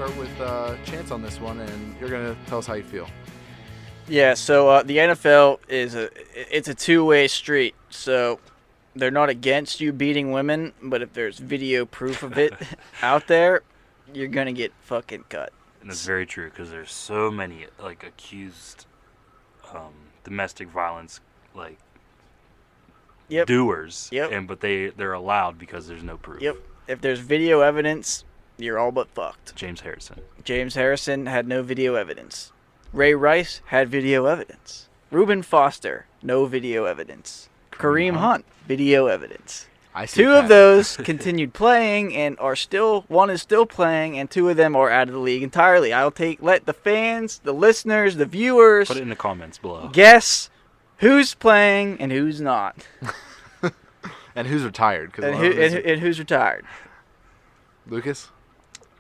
start with Chance on this one, and you're going to tell us how you feel. Yeah, so the NFL it's a two-way street. So they're not against you beating women, but if there's video proof of it out there, you're gonna get fucking cut. And that's very true because there's so many accused domestic violence doers. Yep. But they're allowed because there's no proof. Yep. If there's video evidence, you're all but fucked. James Harrison. James Harrison had no video evidence. Ray Rice had video evidence. Reuben Foster, no video evidence. Kareem Hunt, video evidence. Two of those continued playing and one is still playing, and two of them are out of the league entirely. Let the fans, the listeners, the viewers put it in the comments below. Guess who's playing and who's not. And who's retired. And who's retired. Lucas?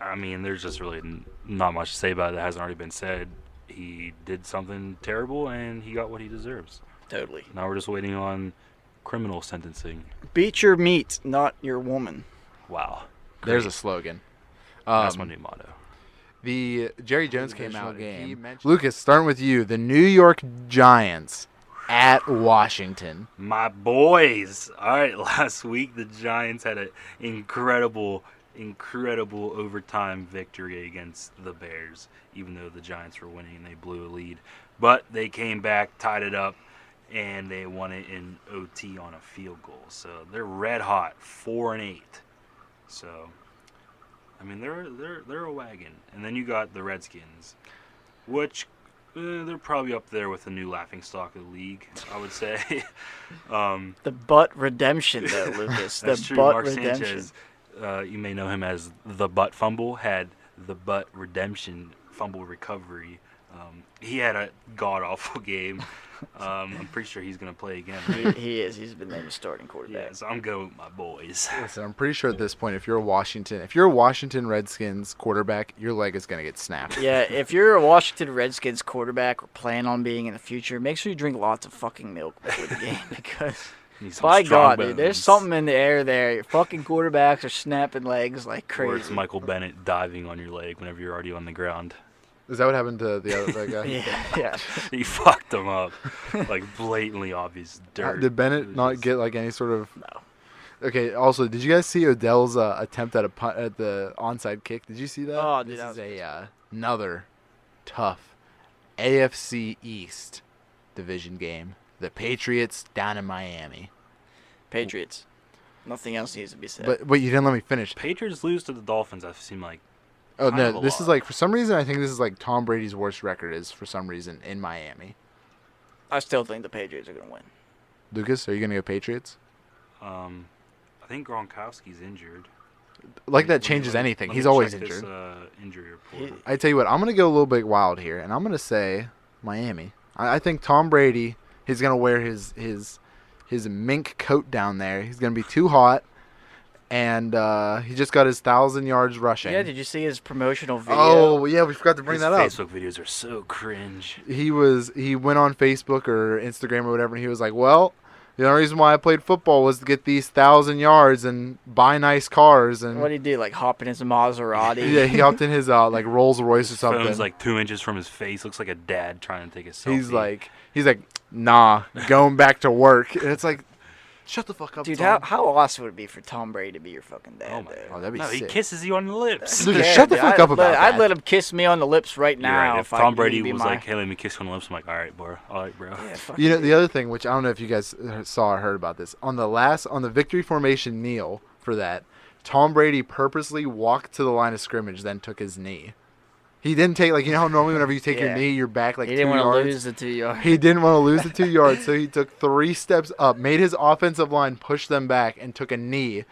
I mean, there's just really not much to say about it that hasn't already been said. He did something terrible, and he got what he deserves. Totally. Now we're just waiting on criminal sentencing. Beat your meat, not your woman. Wow. Great. There's a slogan. That's my new motto. The Jerry Jones came out game. Lucas, starting with you. The New York Giants at Washington. My boys. All right, last week the Giants had an incredible overtime victory against the Bears, even though the Giants were winning and they blew a lead. But they came back, tied it up, and they won it in OT on a field goal. So they're red hot, 4-8. So, I mean, they're a wagon. And then you got the Redskins, which they're probably up there with the new laughingstock of the league, I would say. The butt redemption, though, Lucas. That's the true. butt Mark redemption. Sanchez, you may know him as the butt fumble, had the butt redemption fumble recovery. He had a god-awful game. I'm pretty sure he's going to play again, right? He is. He's been named starting quarterback. Yeah, so I'm going with my boys. Listen, I'm pretty sure at this point, if you're a Washington Redskins quarterback, your leg is going to get snapped. Yeah, if you're a Washington Redskins quarterback or plan on being in the future, make sure you drink lots of fucking milk before the game because, by God, dude, there's something in the air there. Your fucking quarterbacks are snapping legs like crazy. Or it's Michael Bennett diving on your leg whenever you're already on the ground. Is that what happened to the other guy? Yeah. He fucked him up. Blatantly obvious dirt. Did Bennett not get any sort of... No. Okay, also, did you guys see Odell's attempt at at the onside kick? Did you see that? Oh, dude, this is another tough AFC East division game. The Patriots down in Miami. Patriots. Nothing else needs to be said. But you didn't let me finish. Patriots lose to the Dolphins, I seem like. Oh, no, this is for some reason, I think this is Tom Brady's worst record is for some reason in Miami. I still think the Patriots are going to win. Lucas, are you going to go Patriots? I think Gronkowski's injured. That changes anything. He's always injured. This, injury report. I tell you what, I'm going to go a little bit wild here, and I'm going to say Miami. I think Tom Brady is going to wear his mink coat down there. He's going to be too hot. And he just got his 1,000 yards rushing. Yeah, did you see his promotional video? Oh, yeah, we forgot to bring that up. Facebook videos are so cringe. He went on Facebook or Instagram or whatever, and he was like, well, the only reason why I played football was to get these 1,000 yards and buy nice cars. And what did he do, hop in his Maserati? Yeah, he hopped in his Rolls Royce or something. His phone's 2 inches from his face. Looks like a dad trying to take a selfie. He's like, nah, going back to work. And it's like, shut the fuck up, dude. Tom. How awesome would it be for Tom Brady to be your fucking dad? Oh my God, that'd be sick. He kisses you on the lips. Dude, shut the fuck up about that. I'd let him kiss me on the lips right now. Right. If Tom Brady was like, "Hey, let me kiss you on the lips," I'm like, "All right, bro. All right, bro." Yeah, the other thing, which I don't know if you guys saw or heard about this, on the victory formation kneel for that, Tom Brady purposely walked to the line of scrimmage, then took his knee. He didn't take, how normally whenever you take your knee, you're back 2 yards. He didn't want to lose the 2 yards. He didn't want to lose the 2 yards, so he took 3 steps up, made his offensive line push them back, and took a knee.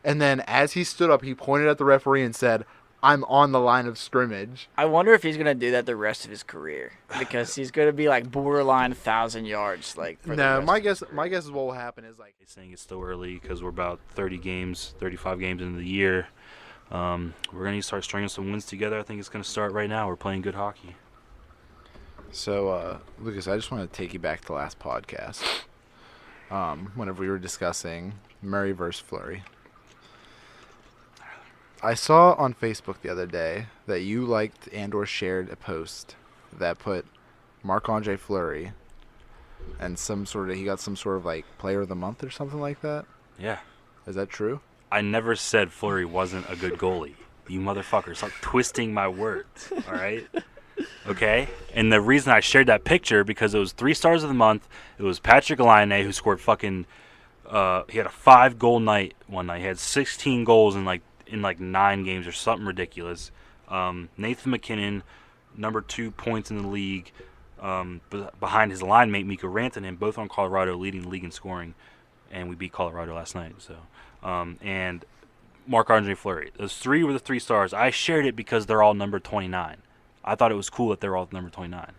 And then as he stood up, he pointed at the referee and said, I'm on the line of scrimmage. I wonder if he's going to do that the rest of his career, because he's going to be borderline 1,000 yards. My guess is what will happen is saying it's still early because we're about 35 games into the year. We're going to start stringing some wins together. I think it's going to start right now. We're playing good hockey. So, Lucas, I just want to take you back to the last podcast. Whenever we were discussing Murray versus Fleury. I saw on Facebook the other day that you liked and/or shared a post that put Marc-Andre Fleury and he got some sort of like Player of the Month or something like that. Yeah. Is that true? I never said Fleury wasn't a good goalie. You motherfuckers, stop twisting my words. All right. Okay. And the reason I shared that picture because it was 3 stars of the month. It was Patrick Laine who scored fucking. He had a 5-goal night one night. He had 16 goals in 9 games or something ridiculous. Nathan McKinnon, number 2 points in the league, behind his line mate Mikko Rantanen, both on Colorado, leading the league in scoring, and we beat Colorado last night. So, and Marc-Andre Fleury. Those 3 were the 3 stars. I shared it because they're all number 29. I thought it was cool that they're all number 29.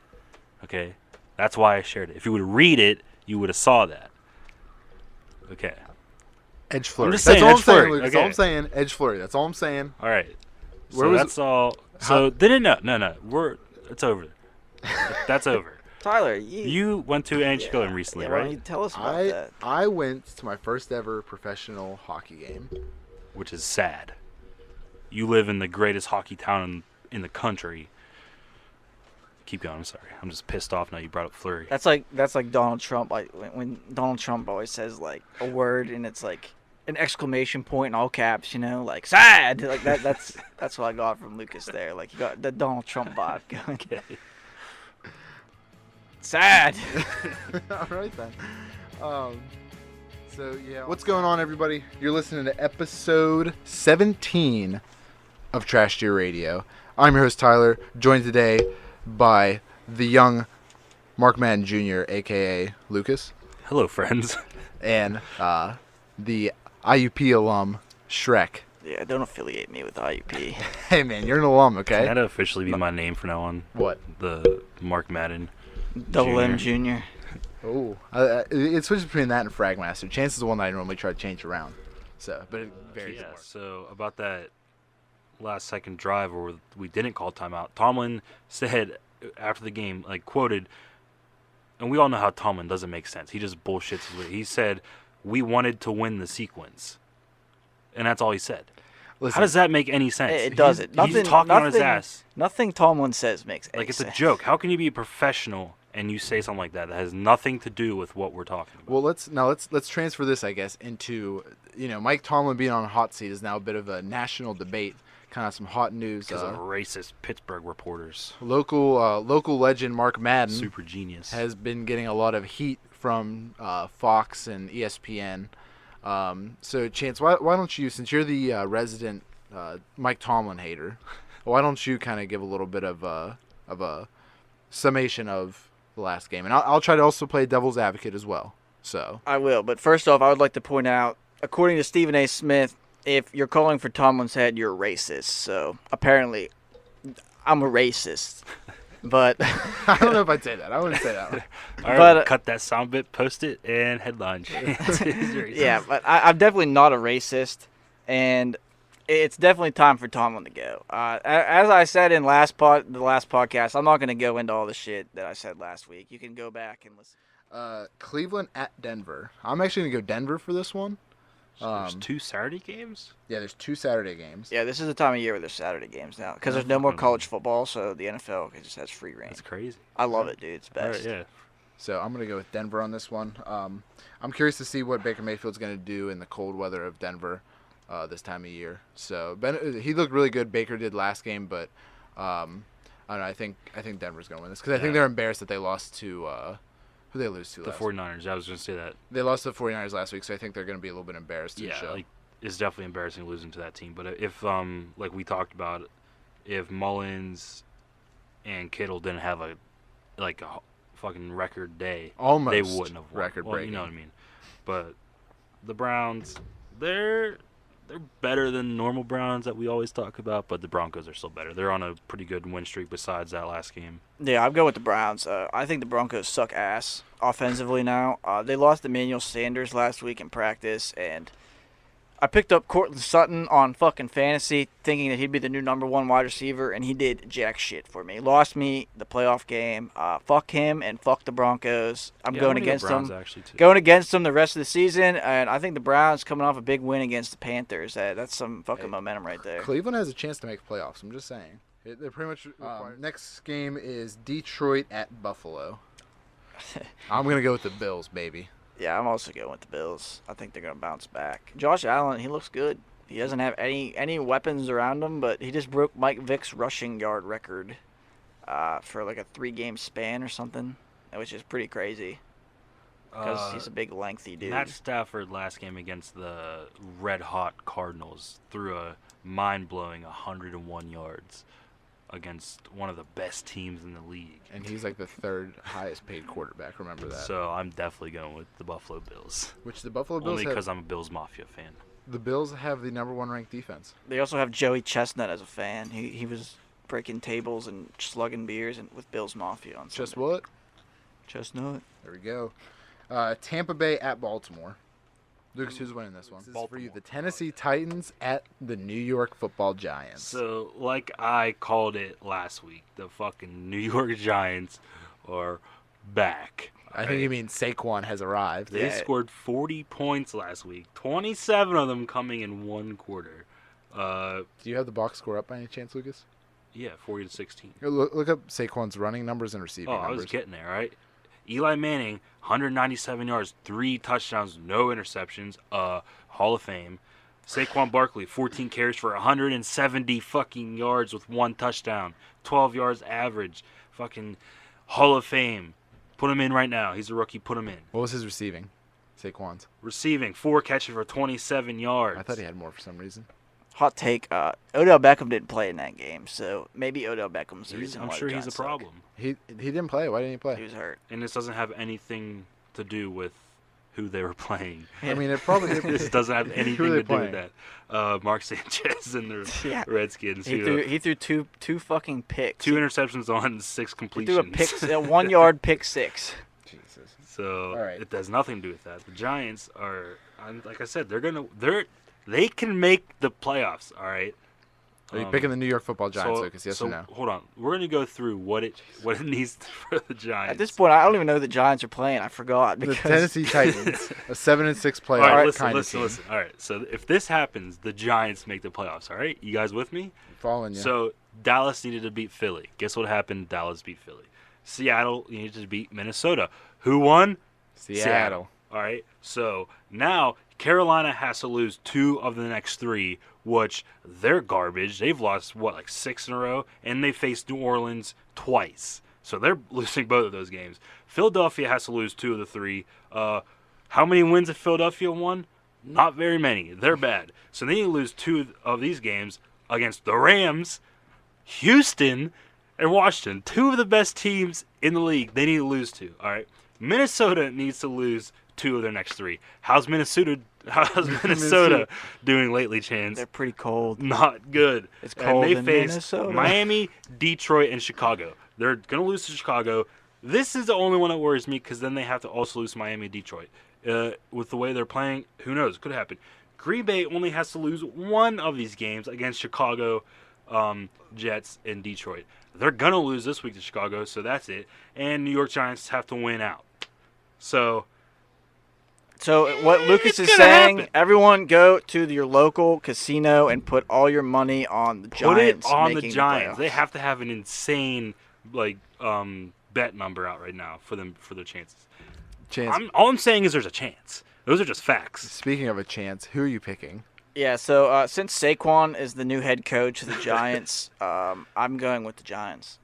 Okay, that's why I shared it. If you would read it, you would have saw that. Okay. Edge Fleury. I'm just saying, Edge Fleury. Lucas. That's all I'm saying. Edge Fleury. That's all I'm saying. All right. So that's all. So no. It's over. That's over. Tyler, you went to NHL game recently, why don't right? you tell us about that? I went to my first ever professional hockey game. Which is sad. You live in the greatest hockey town in the country. Keep going. I'm sorry. I'm just pissed off now you brought up Fleury. That's like Donald Trump. Like when Donald Trump always says like a word and it's like an exclamation point in all caps. You know, like sad. Like that. That's what I got from Lucas there. Like you got the Donald Trump vibe going. Okay. Sad. All right then. So yeah, what's going on, everybody? You're listening to episode 17 of Trash Deer Radio. I'm your host Tyler, joined today by the young Mark Madden Jr., a.k.a. Lucas. Hello, friends. And the IUP alum, Shrek. Yeah, don't affiliate me with IUP. Hey, man, you're an alum, okay? Can that officially be my name from now on? What? The Mark Madden Double M Jr. Oh, it switches between that and Fragmaster. Chance is the one that I normally try to change around. So, but it varies. Yeah, so about that last second drive where we didn't call timeout, Tomlin said after the game, like quoted, and we all know how Tomlin doesn't make sense. He just bullshits his way. He said, "We wanted to win the sequence," and that's all he said. Listen, how does that make any sense? It doesn't. He's talking on his ass. Nothing Tomlin says makes any like it's sense. a joke. How can you be a professional and you say something like that has nothing to do with what we're talking about? Well, let's transfer this, I guess, into Mike Tomlin being on a hot seat is now a bit of a national debate. Kind of some hot news because of racist Pittsburgh reporters. Local legend Mark Madden, super genius, has been getting a lot of heat from Fox and ESPN. So Chance, why don't you, since you're the resident Mike Tomlin hater, why don't you kind of give a little bit of a summation of the last game, and I'll try to also play devil's advocate as well. So I will, but first off, I would like to point out, according to Stephen A. Smith, if you're calling for Tomlin's head, you're a racist. So apparently, I'm a racist. But I don't know if I'd say that. I wouldn't say that. All right, but, cut that sound bit, post it, and headline. Yeah, but I'm definitely not a racist, and it's definitely time for Tomlin to go. As I said in the last podcast, I'm not going to go into all the shit that I said last week. You can go back and listen. Cleveland at Denver. I'm actually going to go Denver for this one. So there's 2 Saturday games? Yeah, there's 2 Saturday games. Yeah, this is the time of year where there's Saturday games now. Because there's no more college football, so the NFL just has free reign. That's crazy. I love it, dude. It's best. Right, yeah. So I'm going to go with Denver on this one. I'm curious to see what Baker Mayfield's going to do in the cold weather of Denver this time of year. So he looked really good. Baker did last game, but I don't know. I think Denver's going to win this because I think they're embarrassed that they lost to who they lose to the 49ers. I was going to say that. They lost to the 49ers last week, so I think they're going to be a little bit embarrassed. Yeah, it's definitely embarrassing losing to that team. But if like we talked about, if Mullins and Kittle didn't have a fucking record day, almost they wouldn't have won. Record breaking. You know what I mean? But the Browns, they're better than normal Browns that we always talk about, but the Broncos are still better. They're on a pretty good win streak besides that last game. Yeah, I'll go with the Browns. I think the Broncos suck ass offensively now. They lost Emmanuel Sanders last week in practice, and I picked up Courtland Sutton on fucking fantasy, thinking that he'd be the new #1 wide receiver, and he did jack shit for me. Lost me the playoff game. Fuck him and fuck the Broncos. I'm going against them. Going against them the rest of the season, and I think the Browns coming off a big win against the Panthers. That's some fucking momentum right there. Cleveland has a chance to make playoffs. I'm just saying. They're pretty much. Next game is Detroit at Buffalo. I'm gonna go with the Bills, baby. Yeah, I'm also going with the Bills. I think they're going to bounce back. Josh Allen, he looks good. He doesn't have any weapons around him, but he just broke Mike Vick's rushing yard record for like a 3-game span or something, which is pretty crazy because he's a big, lengthy dude. Matt Stafford last game against the red-hot Cardinals threw a mind-blowing 101 yards against one of the best teams in the league. And he's like the 3rd highest paid quarterback, remember that. So I'm definitely going with the Buffalo Bills. Which the Buffalo Bills only because I'm a Bills Mafia fan. The Bills have the #1 ranked defense. They also have Joey Chestnut as a fan. He was breaking tables and slugging beers with Bills Mafia on Sunday. Just what? Chestnut. There we go. Tampa Bay at Baltimore. Lucas, who's winning this one? This is for you. The Tennessee Titans at the New York Football Giants. So, like I called it last week, the fucking New York Giants are back. I think you mean Saquon has arrived. They scored 40 points last week, 27 of them coming in one quarter. Do you have the box score up by any chance, Lucas? Yeah, 40-16. Look up Saquon's running numbers and receiving numbers. I was getting there, right? Eli Manning, 197 yards, 3 touchdowns, no interceptions, Hall of Fame. Saquon Barkley, 14 carries for 170 fucking yards with 1 touchdown, 12 yards average, fucking Hall of Fame. Put him in right now. He's a rookie. Put him in. What was his receiving? Saquon's receiving, 4 catches for 27 yards. I thought he had more for some reason. Hot take, Odell Beckham didn't play in that game, so maybe Odell Beckham's the reason I'm why sure the he's a Giants suck. problem. He didn't play. Why didn't he play? He was hurt. And this doesn't have anything to do with who they were playing. I mean, it probably this doesn't have anything to do with that. Mark Sanchez and the Redskins. He threw two fucking picks. 2 interceptions on 6 completions. He threw a 1-yard pick 6. Jesus. So it has nothing to do with that. The Giants are, like I said, they can make the playoffs. All right. Are you picking the New York Football Giants, Lucas? Yes or no? Hold on. We're going to go through what it needs for the Giants. At this point, I don't even know who the Giants are playing. I forgot. The Tennessee Titans, a 7-6 playoff all right, kind of team. Listen. All right, so if this happens, the Giants make the playoffs, all right? You guys with me? Following you. So Dallas needed to beat Philly. Guess what happened? Dallas beat Philly. Seattle needed to beat Minnesota. Who won? Seattle. All right, so now Carolina has to lose 2 of the next 3, which they're garbage. They've lost, like 6 in a row, and they faced New Orleans twice. So they're losing both of those games. Philadelphia has to lose 2 of the 3. How many wins have Philadelphia won? Not very many. They're bad. So they need to lose 2 of these games against the Rams, Houston, and Washington. 2 of the best teams in the league. They need to lose 2, all right? Minnesota needs to lose 2 of their next 3. How's Minnesota doing lately, Chance? They're pretty cold. Not good. It's cold and they in face Minnesota. Miami, Detroit, and Chicago. They're going to lose to Chicago. This is the only one that worries me because then they have to also lose Miami, Detroit. With the way they're playing, who knows? Could happen. Green Bay only has to lose 1 of these games against Chicago, Jets, and Detroit. They're going to lose this week to Chicago, so that's it. And New York Giants have to win out. So what Lucas is saying, everyone go to your local casino and put all your money on the Giants. Put it on the making Giants. The they have to have an insane bet number out right now for their chances. All I'm saying is there's a chance. Those are just facts. Speaking of a chance, who are you picking? Yeah, so since Saquon is the new head coach of the Giants, I'm going with the Giants.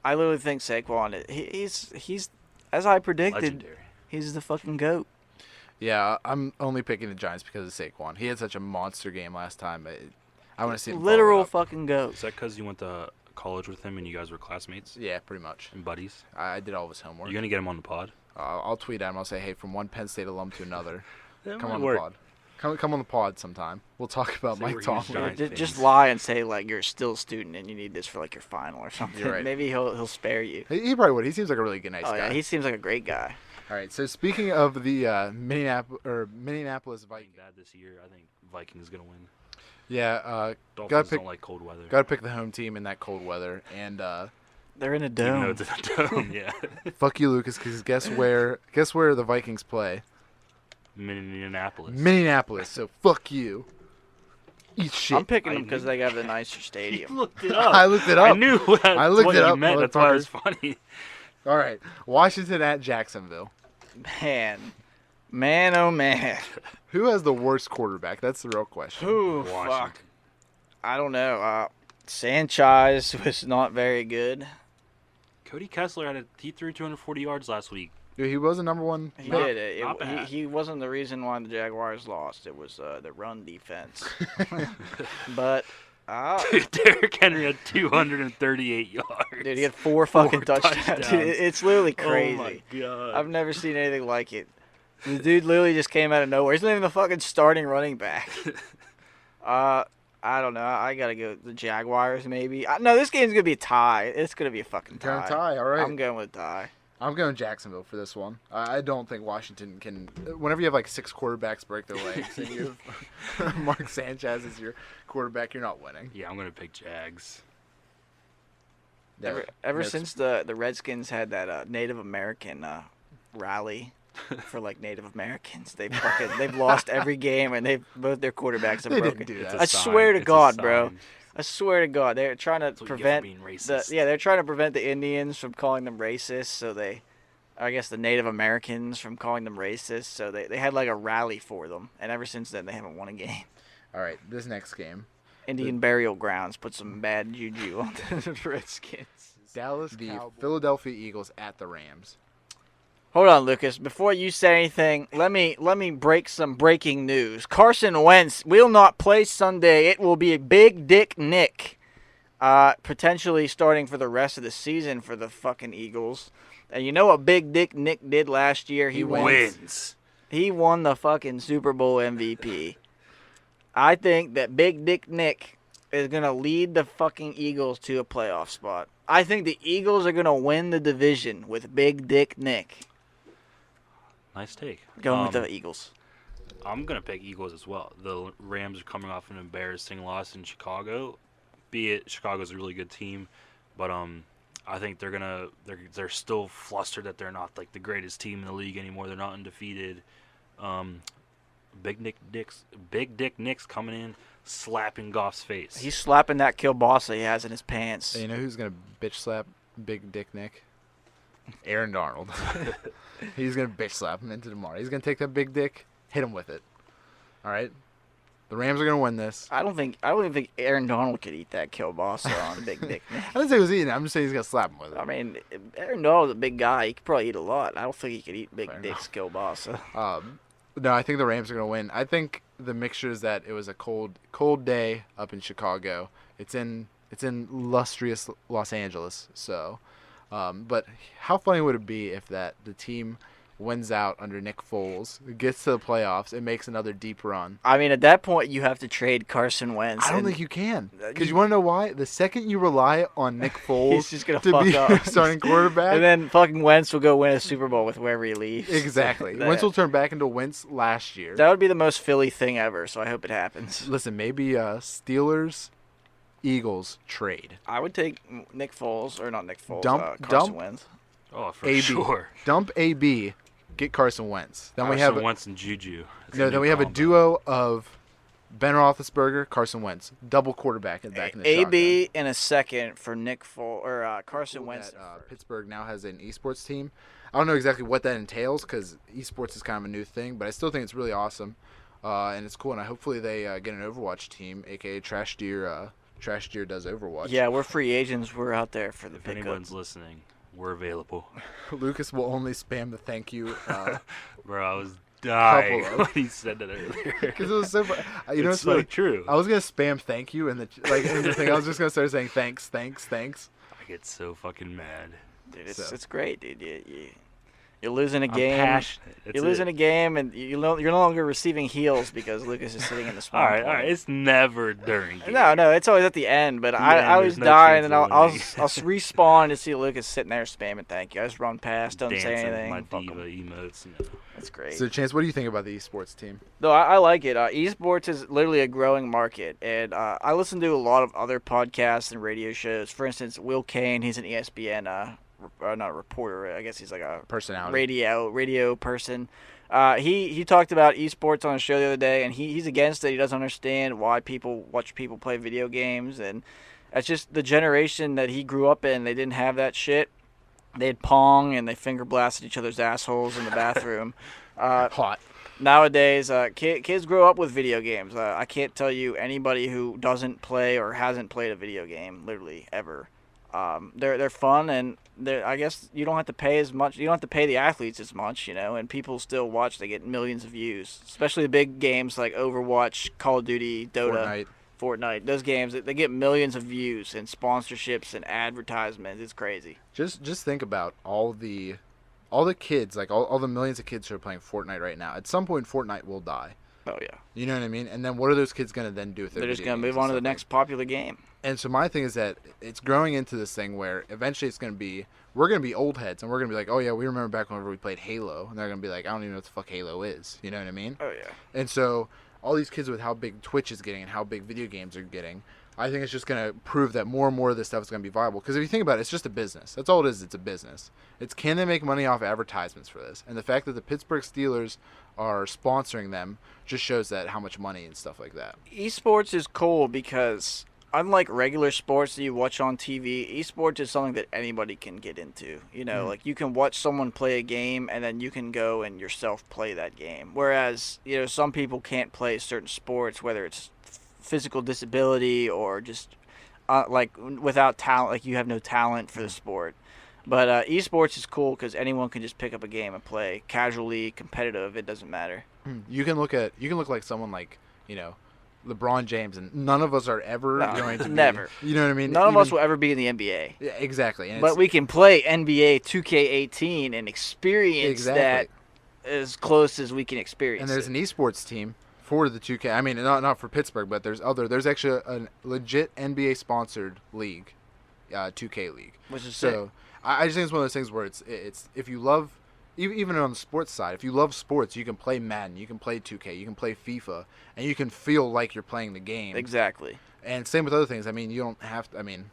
I literally think Saquon, he's as I predicted, legendary. He's the fucking GOAT. Yeah, I'm only picking the Giants because of Saquon. He had such a monster game last time. I want to see him literal fucking GOAT. Is that because you went to college with him and you guys were classmates? Yeah, pretty much. And buddies? I did all of his homework. You going to get him on the pod? I'll tweet at him. I'll say, hey, from one Penn State alum to another, come on work. the pod. Come on the pod sometime. We'll talk about Mike Tomlin. Just lie and say like you're still a student and you need this for like your final or something. You're right. Maybe he'll spare you. He probably would. He seems like a really nice guy. Yeah, he seems like a great guy. All right. So speaking of the Minneapolis I think Vikings, bad this year. I think Vikings gonna win. yeah, Dolphins pick- don't like cold weather. gotta pick the home team in that cold weather, and They're in a Even though dome. it's in a dome, yeah. fuck you, Lucas, because guess where the Vikings play? Minneapolis. Minneapolis. So fuck you. Eat shit. I'm picking I them because knew- they have the nicer You stadium. looked it up. I looked it up. I knew what, I looked what it you up, meant. That's why it was motherfucker. funny. All right. Washington at Jacksonville. Man, oh man. Who has the worst quarterback? That's the real question. Ooh, fuck. Washington. I don't know. Sanchez was not very good. Cody Kessler he threw 240 yards last week. Dude, he was a number one. He Not- did. not bad. He wasn't the reason why the Jaguars lost. It was the run defense. But, Derrick Henry had 238 yards. dude, he had four fucking touchdowns. touchdowns. Dude, it's literally crazy. Oh my god. I've never seen anything like it. The dude literally just came out of nowhere. He's not even the fucking starting running back. I don't know. I gotta go with the Jaguars maybe. No, this game's gonna be a tie. It's gonna be a fucking Going tie. tie. All right. I'm going with a tie. I'm going Jacksonville for this one. I don't think Washington can. Whenever you have like 6 quarterbacks break their legs and you have Mark Sanchez as your quarterback, you're not winning. Yeah, I'm gonna pick Jags. Ever since the Redskins had that Native American rally for like Native Americans, they've lost every game and both their quarterbacks have They broken. didn't do It's that. a I sign. swear to It's a God, bro. sign. I swear to God, they're trying to That's what you get for prevent being racist. they're trying to prevent the Indians from calling them racist. So I guess the Native Americans from calling them racist. So they had like a rally for them, and ever since then they haven't won a game. All right, this next game, Indian burial grounds put some bad juju on the Redskins. the Philadelphia Eagles at the Rams. Hold on, Lucas. Before you say anything, let me break some breaking news. Carson Wentz will not play Sunday. It will be a Big Dick Nick, potentially starting for the rest of the season for the fucking Eagles. And you know what Big Dick Nick did last year? He Wins. He won the fucking Super Bowl MVP. I think that Big Dick Nick is gonna lead the fucking Eagles to a playoff spot. I think the Eagles are gonna win the division with Big Dick Nick. Nice take. Going with the Eagles. I'm gonna pick Eagles as well. The Rams are coming off an embarrassing loss in Chicago. Be it Chicago's a really good team, but I think they're still flustered that they're not like the greatest team in the league anymore. They're not undefeated. Big Dick Nick's coming in, slapping Goff's face. He's slapping that kielbasa he has in his pants. Hey, you know who's gonna bitch slap Big Dick Nick? Aaron Darnold. He's gonna bitch slap him into tomorrow. He's gonna take that big dick, hit him with it. All right. The Rams are gonna win this. I don't even think Aaron Donald could eat that kielbasa on Big Dick Nick. I didn't say he was eating it. I'm just saying he's gonna slap him with it. I mean, Aaron Donald's a big guy. He could probably eat a lot. I don't think he could eat Big Fair Dick's kielbasa. No, I think the Rams are gonna win. I think the mixture is that it was a cold day up in Chicago. It's in illustrious Los Angeles. So, but how funny would it be if the team wins out under Nick Foles, gets to the playoffs, and makes another deep run? I mean, at that point, you have to trade Carson Wentz. I don't and think you can. Because you want to know why? The second you rely on Nick Foles He's just gonna to fuck be up. your starting quarterback, And then fucking Wentz will go win a Super Bowl with wherever he leaves. exactly. That- Wentz will turn back into Wentz last year. That would be the most Philly thing ever, so I hope it happens. Listen, maybe Steelers, Eagles trade. I would take Nick Foles, or not Nick Foles, Dump- Carson dump- Wentz. Oh, for AB. sure. Dump AB, get Carson Wentz. Then we Carson have Wentz and Juju. It's no. new Then we have a combo. duo of Ben Roethlisberger, Carson Wentz, double quarterback in back in the AB in a second for Nick Foles, or Carson shotgun. Wentz. That, Pittsburgh now has an esports team. I don't know exactly what that entails because esports is kind of a new thing, but I still think it's really awesome, and it's cool. And hopefully they get an Overwatch team, aka Trash Deer. Trash Deer does Overwatch. Yeah, we're free agents. We're out there for the If pickup. anyone's listening, we're available. Lucas will only spam the thank you. Bro, I was dying Couple when of- he said that earlier. Because it was so. You know, it's it's so funny. true. I was gonna spam thank you in the thing. I was just gonna start saying thanks. I get so fucking mad. Dude, So. it's great, dude. You're losing a I'm game. passionate. You're losing a game, and you're no longer receiving heals because Lucas is sitting in the spawn All right. point. It's never during game. No, it's always at the end. But I end, always there's no die, chance and of I'll winning. respawn to see Lucas sitting there spamming thank you. I just run past, don't say Dancing with anything. my fuck diva 'em. emotes. That's great. So, Chance, what do you think about the esports team? No, I like it. Esports is literally a growing market, and I listen to a lot of other podcasts and radio shows. For instance, Will Kane, he's an ESPN, not a reporter. I guess he's like a Personality. radio person. He talked about esports on a show the other day, and he's against it. He doesn't understand why people watch people play video games, and that's just the generation that he grew up in. They didn't have that shit. They had Pong, and they finger blasted each other's assholes in the bathroom. Hot. Nowadays, kids grow up with video games. I can't tell you anybody who doesn't play or hasn't played a video game, literally ever. They're fun, and I guess you don't have to pay as much. You don't have to pay the athletes as much, and people still watch. They get millions of views, especially the big games like Overwatch, Call of Duty, Dota, Fortnite. Those games, they get millions of views and sponsorships and advertisements. It's crazy. Just think about all the kids, like all the millions of kids who are playing Fortnite right now. At some point, Fortnite will die. Oh yeah. You know what I mean? And then what are those kids going to then do with their They're just video gonna games move on and to the stuff like next popular game. And so my thing is that it's growing into this thing where eventually it's going to be, we're going to be old heads and we're going to be like, oh yeah, we remember back whenever we played Halo. And they're going to be like, I don't even know what the fuck Halo is. You know what I mean? Oh yeah. And so all these kids with how big Twitch is getting and how big video games are getting, I think it's just going to prove that more and more of this stuff is going to be viable. Because if you think about it, it's just a business. That's all it is. It's a business. It's can they make money off advertisements for this? And the fact that the Pittsburgh Steelers are sponsoring them just shows that how much money and stuff like that. Esports is cool because unlike regular sports that you watch on TV, esports is something that anybody can get into. Like you can watch someone play a game and then you can go and yourself play that game. Whereas, some people can't play certain sports, whether it's physical disability or just like without talent, like you have no talent for the sport. But esports is cool because anyone can just pick up a game and play casually, competitive. It doesn't matter. You can look like someone like LeBron James, and none of us are ever going to never. Be, you know what I mean? None of us will ever be in the NBA. Yeah, exactly. And but we can play NBA 2K18 and experience that as close as we can experience. And there's an esports team for the 2K. I mean, not for Pittsburgh, but there's actually a legit NBA sponsored league, 2K league. Which is so. Sick. I just think it's one of those things where it's if you love, even on the sports side, if you love sports, you can play Madden, you can play 2K, you can play FIFA, and you can feel like you're playing the game. Exactly. And same with other things. I mean, you don't have to. I mean,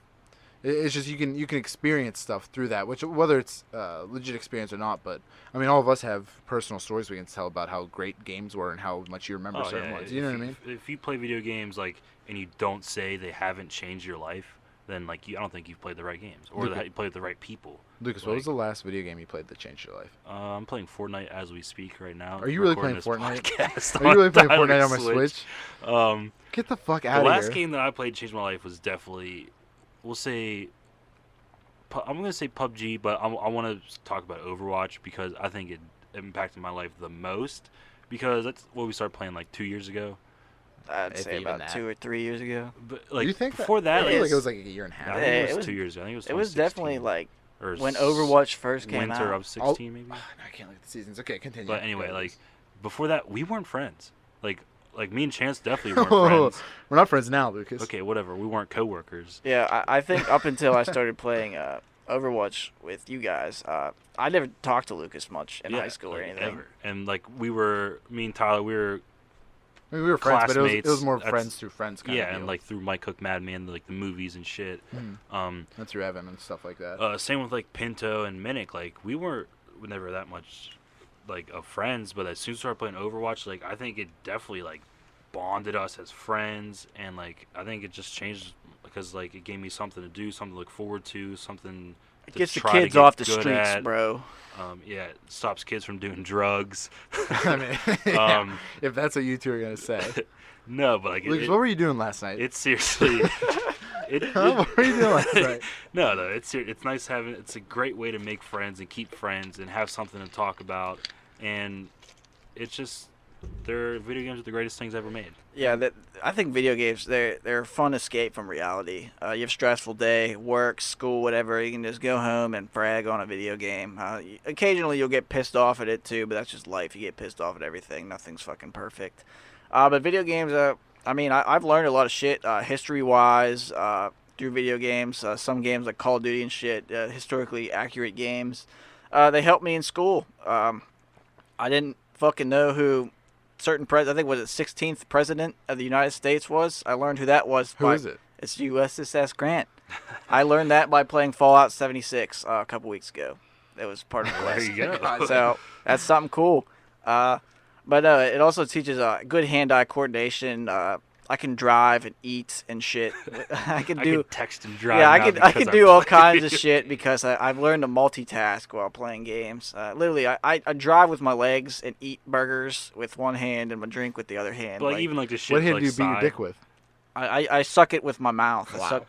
it's just you can experience stuff through that, which whether it's legit experience or not. But I mean, all of us have personal stories we can tell about how great games were and how much you remember certain ones. You know what I mean? If you play video games and you don't say they haven't changed your life, then I don't think you've played the right games or that you played with the right people. Lucas, what was the last video game you played that changed your life? I'm playing Fortnite as we speak right now. Are you really playing Fortnite? Are you really playing Fortnite on my Switch? Get the fuck out of here. The last game that I played changed my life was definitely, I'm going to say PUBG, but I want to talk about Overwatch because I think it impacted my life the most because that's what we started playing 2 years ago. I'd say about 2 or 3 years ago. But you think before that, I feel like it was a year and a half. I think it was 2 years ago. I think it was 2016. It was definitely when Overwatch first came out. Winter of 16, maybe. I can't look at the seasons. Okay, continue. But anyway, before that, we weren't friends. Like me and Chance definitely weren't friends. We're not friends now, Lucas. Okay, whatever. We weren't coworkers. Yeah, I think up until I started playing Overwatch with you guys, I never talked to Lucas much in high school or anything. Ever. And me and Tyler, we were friends, but classmates. it was more friends through friends kind of deal. And through Mike Cook Madman, the movies and shit. And through Evan and stuff like that. Same with Pinto and Minnick. We were never that much of friends, but as soon as we started playing Overwatch, I think it definitely bonded us as friends, and I think it just changed because it gave me something to do, something to look forward to, something. It gets the kids off the streets, bro. Yeah, it stops kids from doing drugs. I mean, if that's what you two are gonna say. No, but Lucas, what were you doing last night? It's seriously. What were you doing last night? No, it's nice having. It's a great way to make friends and keep friends and have something to talk about, and it's just Video games are the greatest things ever made. Yeah, I think video games they're a fun escape from reality. You have a stressful day, work, school, whatever. You can just go home and brag on a video game. Occasionally you'll get pissed off at it too, but that's just life. You get pissed off at everything. Nothing's fucking perfect. But video games, I've learned a lot of shit history-wise through video games. Some games like Call of Duty and shit, historically accurate games. They helped me in school. I didn't fucking know who certain I think was it 16th president of the United States was. I learned who that was. Who is it? It's USS Grant. I learned that by playing Fallout 76 a couple weeks ago. It was part of the There lesson. you go. So that's something cool. But it also teaches good hand-eye coordination. I can drive and eat and shit. I can text and drive. Yeah, now I because can I'm do all playing. kinds of shit because I've learned to multitask while playing games. Literally, I drive with my legs and eat burgers with one hand and my drink with the other hand. But even like the shit. What hand like do you beat your side, dick with? I suck it with my mouth. Wow.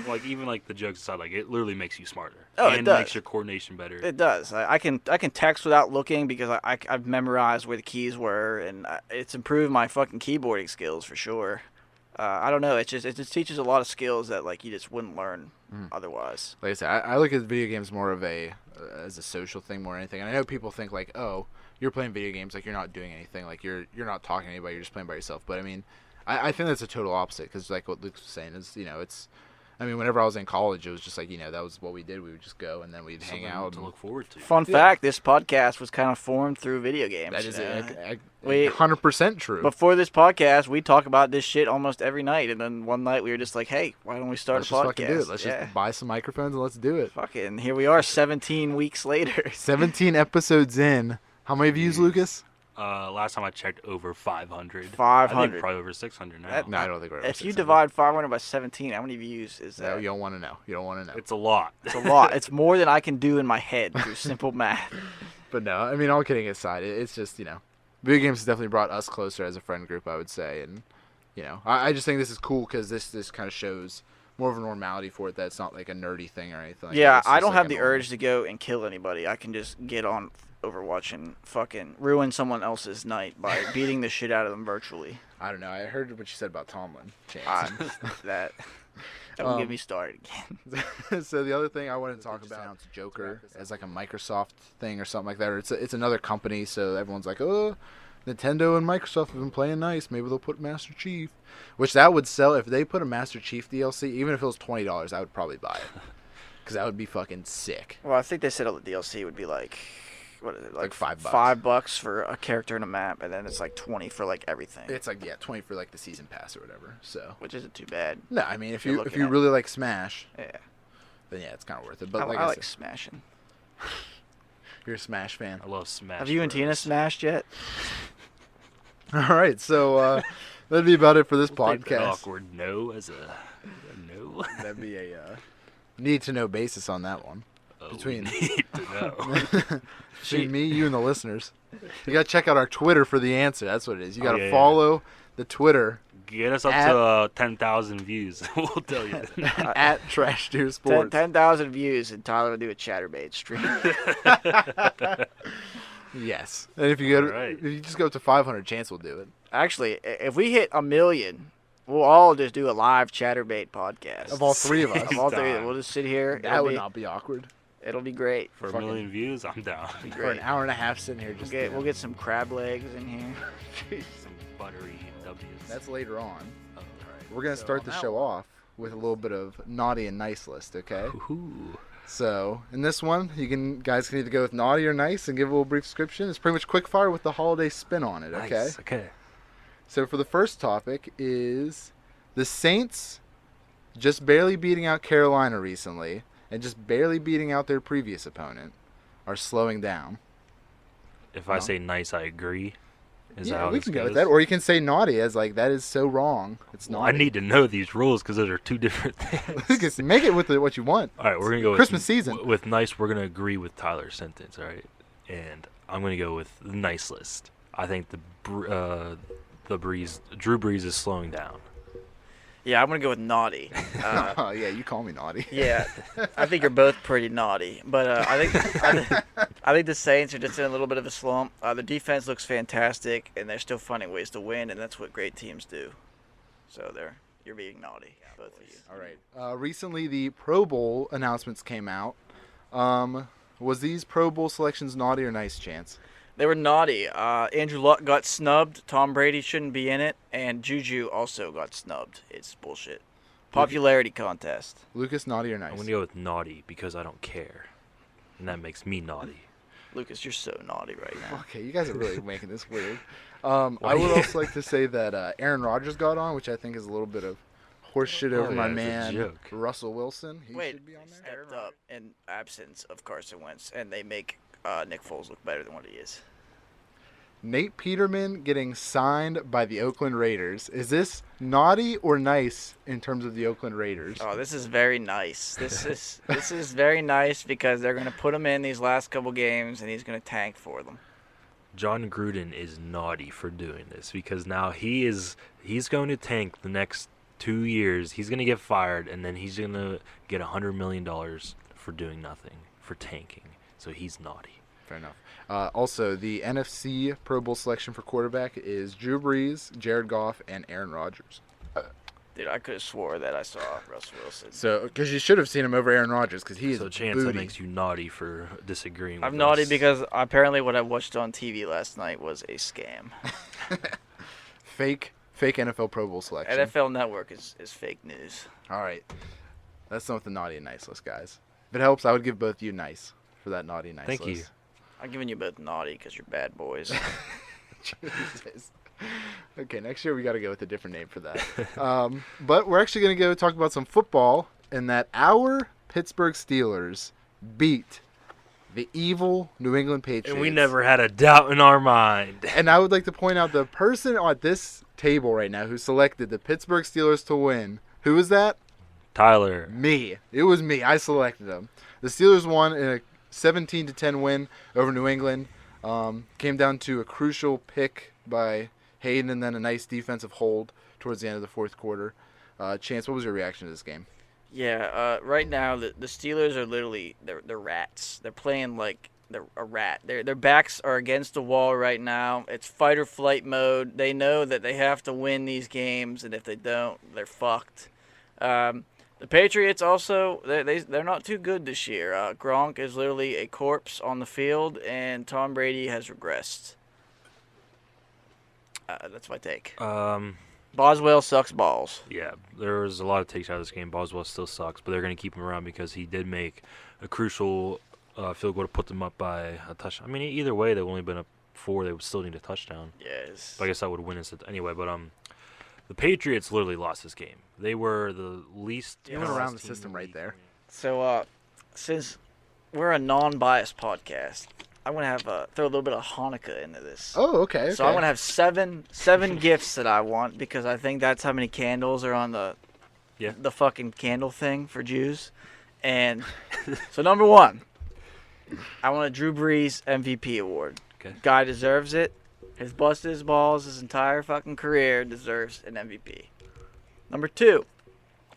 Like even like the jokes aside, like it literally makes you smarter. Oh, it and does. makes your coordination better. It does. I can text without looking because I've memorized where the keys were, and it's improved my fucking keyboarding skills for sure. I don't know. It just teaches a lot of skills that like you just wouldn't learn otherwise. Like I said, I look at video games more of as a social thing more than anything. And I know people think like, oh, you're playing video games, like you're not doing anything, like you're not talking to anybody, you're just playing by yourself. But I mean, I think that's a total opposite because like what Luke was saying is, whenever I was in college, it was just like, that was what we did. We would just go and then we'd hang out. to look forward to. Fun fact: this podcast was kind of formed through video games. That is We- 100% true. Before this podcast, we talk about this shit almost every night, and then one night we were just like, "Hey, why don't we start Let's a just podcast?" fucking do it. Let's just buy some microphones and let's do it. Fucking here we are, 17 weeks later. 17 episodes in. How many views, Lucas? Last time I checked, over 500. 500. I think probably over 600 now. That- No, I don't think we're over If you 600. divide 500 by 17, how many views is No, that? you don't want to know. You don't want to know. It's a lot. It's a lot. It's more than I can do in my head through simple math. But no, I mean, all kidding aside, it's just, video games has definitely brought us closer as a friend group, I would say. And, I just think this is cool because this kind of shows more of a normality for it, that it's not like a nerdy thing or anything like Yeah, that. It's I just don't like have a the normal- urge to go and kill anybody. I can just get on Overwatch and fucking ruin someone else's night by beating the shit out of them virtually. I don't know. I heard what you said about Tomlin. James. That don't get me started again. So the other thing I wanted to talk about is Joker as like a Microsoft thing or something like that. Or it's another company, so everyone's like, oh, Nintendo and Microsoft have been playing nice. Maybe they'll put Master Chief, which that would sell if they put a Master Chief DLC. Even if it was $20, I would probably buy it because that would be fucking sick. Well, I think they said all the DLC would be like, what is it, Like $5. $5 for a character and a map, and then it's like 20 for like everything. It's like 20 for like the season pass or whatever. So Which isn't too bad. no, I mean if You're you looking at- really like Smash, Yeah, then yeah, it's kind of worth it. But I like like said, smashing. you're a Smash fan. I love Smash. Have you and Tina Bros. smashed yet? All right, so that'd be about it for this We'll take that podcast. awkward no as a no. That'd be a need to know basis on that one. Oh, Between- we need to know. Between me, you, and the listeners. You gotta check out our Twitter for the answer. That's what it is. You Oh, gotta yeah, yeah. follow the Twitter Get us up At- to 10,000 views. We'll tell you. at Trash Deer Sports. 10,000 views, and Tyler will do a Chatterbait stream. Yes. And if you go, Alright. if you just go up to 500, Chance will do it. Actually, if we hit 1 million, we'll all just do a live Chatterbait podcast. Of all three of us, Of all three, Time. we'll just sit here. that would not be awkward. It'll be great. For a Fucking- million views, I'm down. Be For great. an hour and a half sitting here, just We'll get some crab legs in here. Some buttery W's. That's later on. Oh, alright. We're gonna So start on the that show one- off with a little bit of naughty and nice list. Okay. Ooh. So in this one, guys can either go with naughty or nice and give a little brief description. It's pretty much quick fire with the holiday spin on it. Okay. Nice. Okay. So for the first topic is the Saints just barely beating out Carolina recently and just barely beating out their previous opponent are slowing down. If I No. say nice, I agree. Is that Yeah, how we this can go goes? with that. Or you can say naughty as like that is so wrong. It's Well, naughty. I need to know these rules because those are two different things. Lucas, make it with what you want. All right, we're gonna go with Christmas season. With nice, we're gonna agree with Tyler's sentence. All right, and I'm gonna go with the nice list. I think Drew Brees is slowing down. Yeah, I'm gonna go with naughty. Oh yeah, you call me naughty. Yeah, I think you're both pretty naughty, but I think the Saints are just in a little bit of a slump. The defense looks fantastic, and they're still finding ways to win, and that's what great teams do. So you're being naughty, both of you. All right. Recently, the Pro Bowl announcements came out. Was these Pro Bowl selections naughty or nice, Chance? They were naughty. Andrew Luck got snubbed. Tom Brady shouldn't be in it, and Juju also got snubbed. It's bullshit. Popularity contest. Lucas, naughty or nice? I'm going to go with naughty because I don't care. And that makes me naughty. Lucas, you're so naughty right now. Okay, you guys are really making this weird. I would also like to say that Aaron Rodgers got on, which I think is a little bit of horseshit over my it's a man joke. Russell Wilson. He Wait, should be on there. stepped up in absence of Carson Wentz, and they make Nick Foles look better than what he is. Nate Peterman getting signed by the Oakland Raiders. Is this naughty or nice in terms of the Oakland Raiders? Oh, this is very nice. This is very nice because they're going to put him in these last couple games, and he's going to tank for them. John Gruden is naughty for doing this because now he's going to tank the next 2 years. He's going to get fired, and then he's going to get $100 million for doing nothing, for tanking. So he's naughty. Fair enough. Also, the NFC Pro Bowl selection for quarterback is Drew Brees, Jared Goff, and Aaron Rodgers. Dude, I could have swore that I saw Russell Wilson. So, because you should have seen him over Aaron Rodgers, because he is So Chance, booty. that makes you naughty for disagreeing with I'm naughty us. because apparently what I watched on TV last night was a scam. fake NFL Pro Bowl selection. NFL Network is fake news. All right. That's not the naughty and nice list, guys. If it helps, I would give both of you nice for that naughty and nice Thank list. you. I'm giving you both naughty because you're bad boys. Jesus. Okay, next year we got to go with a different name for that. But we're actually going to go talk about some football, and that our Pittsburgh Steelers beat the evil New England Patriots. And we never had a doubt in our mind. And I would like to point out the person at this table right now who selected the Pittsburgh Steelers to win. Who was that? Tyler. Me. It was me. I selected them. The Steelers won in a 17-10 win over New England. Came down to a crucial pick by Hayden and then a nice defensive hold towards the end of the fourth quarter. Chance, what was your reaction to this game? Yeah, right now the Steelers are literally they're rats. They're playing like they're a rat. Their backs are against the wall right now. It's fight or flight mode. They know that they have to win these games, and if they don't, they're fucked. The Patriots also they're not too good this year. Gronk is literally a corpse on the field, and Tom Brady has regressed. That's my take. Boswell sucks balls. Yeah, there was a lot of takes out of this game. Boswell still sucks, but they're going to keep him around because he did make a crucial field goal to put them up by a touchdown. I mean, either way, they've only been up 4. They would still need a touchdown. Yes. But I guess that would win us anyway. But the Patriots literally lost this game. They were the least. You went around the team system in right league. there. So, since we're a non-biased podcast, I'm gonna have throw a little bit of Hanukkah into this. Oh, okay. So I'm gonna have seven gifts that I want because I think that's how many candles are on the fucking candle thing for Jews. And so number 1, I want a Drew Brees MVP award. Okay. Guy deserves it. He's busted his balls his entire fucking career, deserves an MVP. Number 2,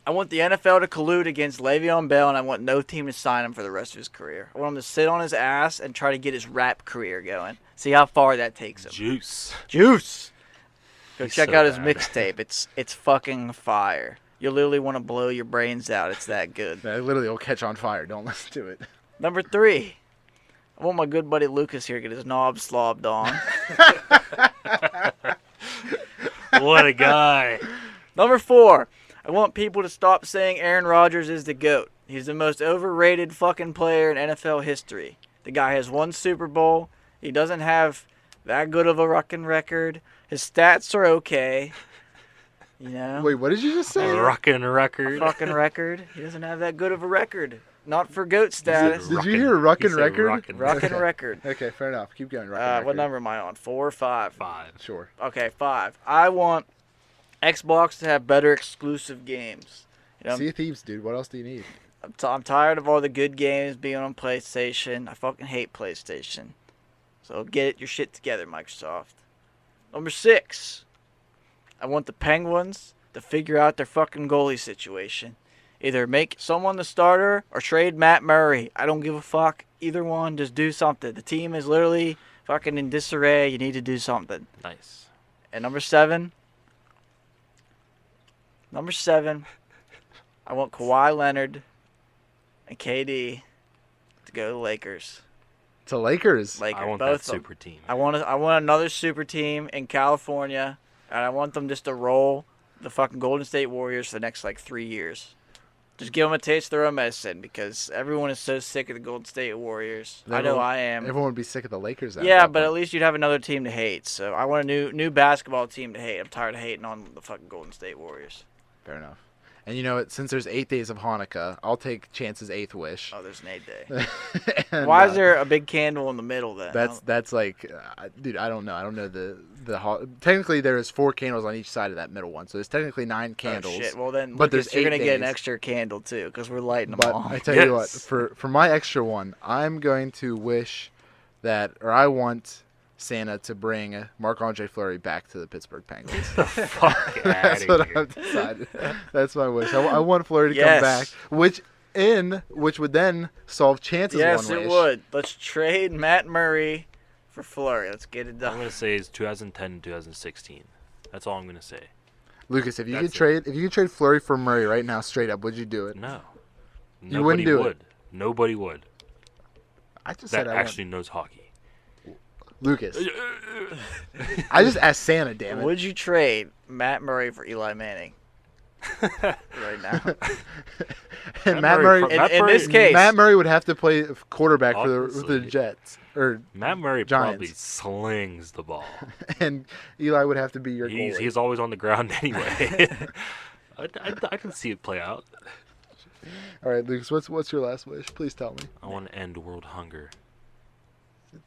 I want the NFL to collude against Le'Veon Bell, and I want no team to sign him for the rest of his career. I want him to sit on his ass and try to get his rap career going. See how far that takes him. Juice. Go He's check so out his bad. mixtape. It's fucking fire. You literally want to blow your brains out. It's that good. That literally will catch on fire. Don't listen to it. Number 3, I want my good buddy Lucas here to get his knob slobbed on. What a guy. Number 4, I want people to stop saying Aaron Rodgers is the GOAT. He's the most overrated fucking player in NFL history. The guy has 1 Super Bowl. He doesn't have that good of a fucking record. His stats are okay. You know? Wait, what did you just say? A rockin' record. Fucking record. He doesn't have that good of a record. Not for GOAT status. Did you hear Ruckin' He said record? rockin' Rockin' record. Okay, fair enough. Keep going. Ruckin' What record. number am I on? 4 or 5? 5. Sure. Okay, 5. I want Xbox to have better exclusive games. You know, Sea of Thieves, dude. What else do you need? I'm tired of all the good games being on PlayStation. I fucking hate PlayStation. So get your shit together, Microsoft. Number 6. I want the Penguins to figure out their fucking goalie situation. Either make someone the starter or trade Matt Murray. I don't give a fuck. Either one, just do something. The team is literally fucking in disarray. You need to do something. Nice. And number seven, I want Kawhi Leonard and KD to go to the Lakers. To Lakers. Lakers, I want both that of them. super team. I want another super team in California, and I want them just to roll the fucking Golden State Warriors for the next 3 years. Just give them a taste of their own medicine because everyone is so sick of the Golden State Warriors. I know I am. Everyone would be sick of the Lakers. Yeah, but at least you'd have another team to hate. So I want a new basketball team to hate. I'm tired of hating on the fucking Golden State Warriors. Fair enough. And you know what? Since there's 8 days of Hanukkah, I'll take Chance's 8th wish. Oh, there's an 8 day. And, Why is there a big candle in the middle then? That's like, dude, I don't know. I don't know the technically there is 4 candles on each side of that middle one, so there's technically 9 candles. Oh, shit. Well then, but Lucas, there's you're 8 gonna get an days. extra candle too because we're lighting them But all. I tell you what, Yes. for my extra one, I'm going to wish that, or I want Santa to bring Marc-Andre Fleury back to the Pittsburgh Penguins. Fuck That's outta what here. I've decided. That's my wish. I want Fleury to Yes. come back, which would then solve Chance's Yes, one it wish. would. Let's trade Matt Murray for Fleury. Let's get it I'm done. gonna say it's 2010 and 2016. That's all I'm gonna say. Lucas, if you That's could trade Fleury for Murray right now, straight up, would you do it? No. You wouldn't do it. would. Nobody would. I just That said actually knows hockey. Lucas. I just asked Santa, damn it. Would you trade Matt Murray for Eli Manning right now? And Matt Matt Murray Murray, pro- In this case, Matt Murray would have to play quarterback for the Obviously. Jets, or Matt Murray Giants. probably slings the ball. and Eli would have to be your goalie. He's always on the ground anyway. I can see it play out. All right, Lucas, what's your last wish? Please tell me. I want to end world hunger.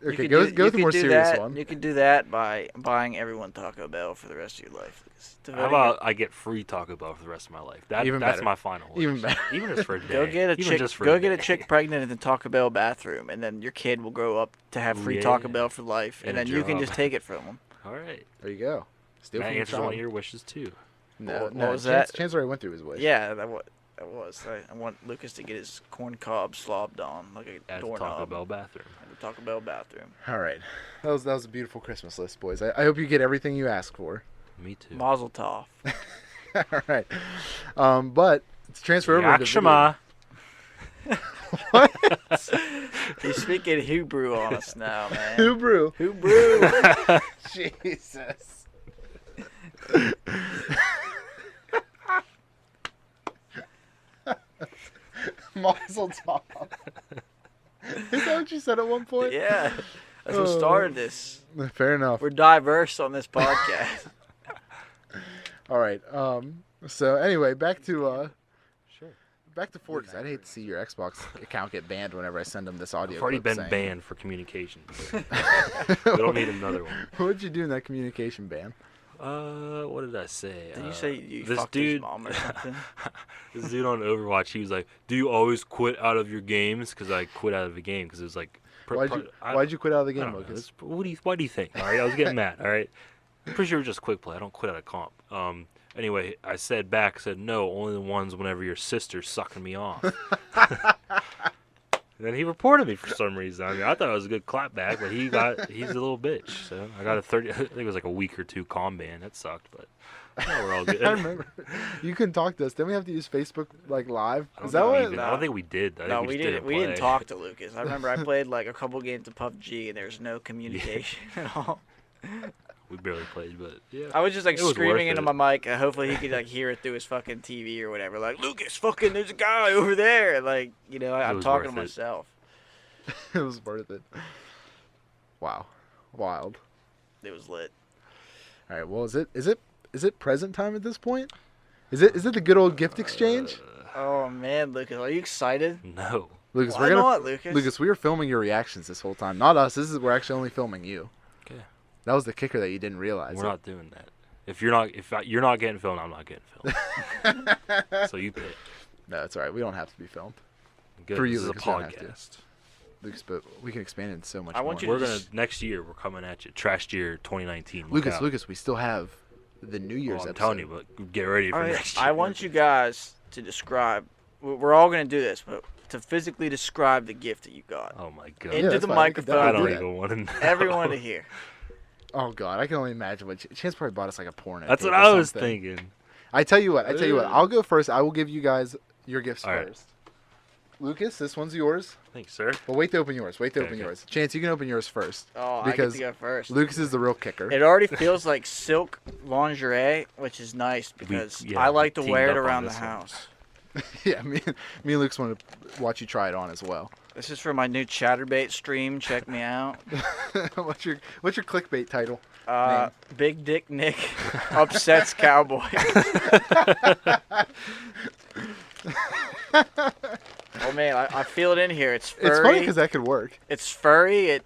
Okay, go with the more serious one. You could do that by buying everyone Taco Bell for the rest of your life. How about I get free Taco Bell for the rest of my life? That's better. my final wish. Even better. Even just for a day. Go get a Even chick. just for Go a get a day. chick pregnant in the Taco Bell bathroom, and then your kid will grow up to have free Yeah. Taco Bell for life, and And a then you can job. just take it from them. All right. There you go. Steal That from your answers one child. of your wishes too. No, What no. was that? Chance already went through his wish. Yeah, that was. I want Lucas to get his corn cob slobbed on like a At the doorknob. Taco Bell bathroom. At the Taco Bell bathroom. All right. That was a beautiful Christmas list, boys. I hope you get everything you ask for. Me too. Mazel tov. All right. But let's transfer over to Yakshama. He's speaking Hebrew on us now, man. Hebrew. Hebrew. Jesus. Mazel tov. Is that what you said at one point? Yeah. That's what started this. Fair enough. We're diverse on this podcast. All right. So anyway, back to Sure. back to Forks. I'd hate to see your Xbox account get banned whenever I send them this audio. I've already clip been saying- banned for communications. We don't need another one. What would you do in that communication ban? What did I say? Did you say you this fucked his dude, mom or something? this dude on Overwatch, he was like, "Do you always quit out of your games?" Because I quit out of the game because it was like, Why'd you quit out of the I game, don't know. Lucas? Why do you think? All right, I was getting mad. All right, I'm pretty sure it was just quick play. I don't quit out of comp. Anyway, I said no, only the ones whenever your sister's sucking me off. And then he reported me for some reason. I mean, I thought it was a good clapback, but he's a little bitch. So I got a 30. I think it was like a week or two com ban. That sucked, but no, we're all good. I remember. You couldn't talk to us. Didn't we have to use Facebook live? I don't Is that think we what? even- I don't think we did. I think No, we we just didn't. We didn't play. talk to Lucas. I remember I played like a couple games of PUBG and there was no communication at all. We barely played, but yeah. I was just like It was screaming worth into it. my mic. Hopefully he could like hear it through his fucking TV or whatever. Like Lucas, fucking, there's a guy over there. Like I'm was talking to worth it. myself. It was worth it. Wow, wild. It was lit. All right. Well, is it present time at this point? Is it the good old gift exchange? Oh man, Lucas, are you excited? No. Lucas, Why not, Lucas? Lucas, we were filming your reactions this whole time. Not us. We're actually only filming you. Okay. That was the kicker that you didn't realize. We're not doing that. If you're not getting filmed, I'm not getting filmed. So you pick. No, that's all right. We don't have to be filmed, Good. For you, this is a Lucas, you don't have to. podcast. Lucas. But we can expand it so much I more. want you We're to gonna just- next year. We're coming at you. Trash year 2019. Look Lucas, out. Lucas, we still have the New Year's Well, I'm episode. telling you, but get ready for All right, next year. I want you guys to describe. We're all gonna do this, but to physically describe the gift that you got Oh my god. into that's the fine. We can microphone. I definitely don't do even want to know. Everyone to hear. Oh God, I can only imagine what Chance probably bought us like a porno. That's tape what or I was something. thinking. I tell you what. I'll go first. I will give you guys your gifts All right. first. Lucas, this one's yours. Thanks, sir. Well, wait to open yours. Wait to Okay, open okay. yours. Chance, you can open yours first. Oh, Because I get to go first. Lucas is the real kicker. It already feels like silk lingerie, which is nice because yeah, I like to teamed wear it up on around the this one. house. Yeah, me and Lucas want to watch you try it on as well. This is for my new ChatterBait stream. Check me out. what's your clickbait title? Big Dick Nick upsets cowboy. Oh man, I feel it in here. It's furry. It's funny because that could work. It's furry. It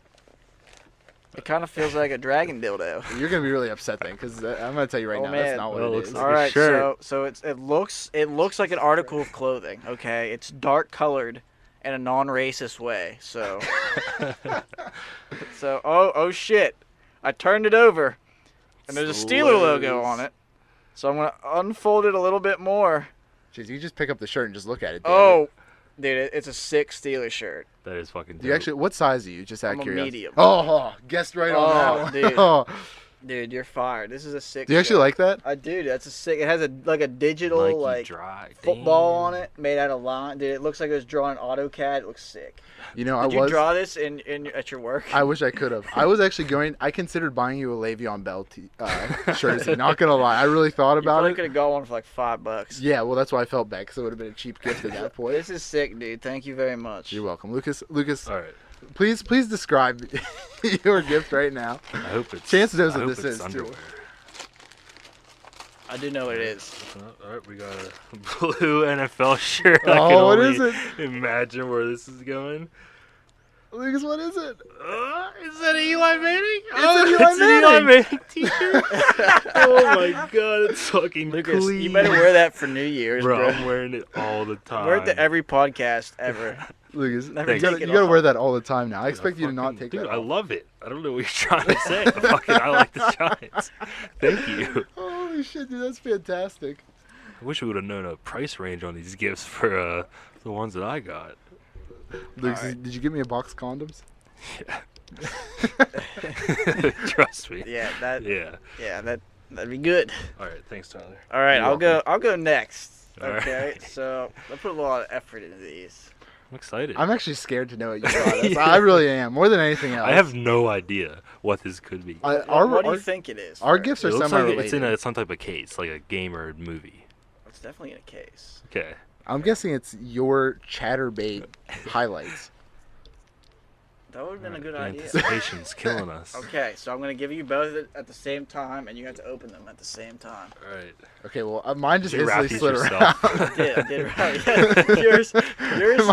kind of feels like a dragon dildo. You're gonna be really upset then, because I'm gonna tell you right Oh, now, man. that's not what Well, it looks is. like All a right, shirt. so it looks like an article of clothing. Okay, it's dark colored in a non-racist way. So oh shit, I turned it over, and there's a Steeler logo on it. So I'm gonna unfold it a little bit more. Jeez, you just pick up the shirt and just look at it. David. Oh, dude, it's a sick Steeler shirt. That is fucking. Do you actually? What size are you? Just out I'm of a curiosity. medium. Oh, guessed right on that one. dude. Oh. Dude, you're fired. This is a sick. Do you actually shirt. like that? I do. That's a sick. It has a digital Nike like dry. football on Damn. it, made out of line. Dude, it looks like it was drawn in AutoCAD. It looks sick. You know, Did you draw this in at your work? I wish I could have. I was actually I considered buying you a Le'Veon Bell jersey. Not gonna lie, I really thought You about probably it. could have got one for like $5. Yeah, well, that's why I felt bad, because it would have been a cheap gift at that point. This is sick, dude. Thank you very much. You're welcome, Lucas. All right. Please describe your gift right now. I hope it's. Chance knows I what hope this it's is, too. underwear. I do know what it is. All right, we got a blue NFL shirt. I Oh, can what only is it? Imagine where this is going. Lucas, what is it? Is that Eli Manning? an Eli it's an Eli Manning. Manning t-shirt. Oh my god, it's fucking Lucas, clean. you better wear that for New Year's, Bro, bro. I'm wearing it all the time. Wear it to every podcast ever. Lucas, Never you take gotta, it you gotta off. wear that all the time now. I Dude, expect you to not fucking- take dude, that I off. love it. I don't know what you're trying to say. But fucking, I like the Giants. Thank you. Holy shit, dude, that's fantastic. I wish we would have known a price range on these gifts for the ones that I got. Lucas, Alright. did you give me a box of condoms? Trust me. Yeah, Yeah. that'd be good. All right. Thanks, Tyler. All right, You're I'll go next. All right. Okay, so I put a lot of effort into these. I'm excited. I'm actually scared to know what you got us. I really am, more than anything else. I have no idea what this could be. What do you think it is? our first? gifts It are looks like semi-related. it's in some type of case, like a game or a movie. It's definitely in a case. Okay. I'm guessing it's your ChatterBait highlights. That would have been a good The idea. Anticipation's killing us. Okay, so I'm gonna give you both at the same time, and you have to open them at the same time. All right. Okay, well, mine just Did you wrap instantly these slid yourself? around. I did it right. Yeah, yours.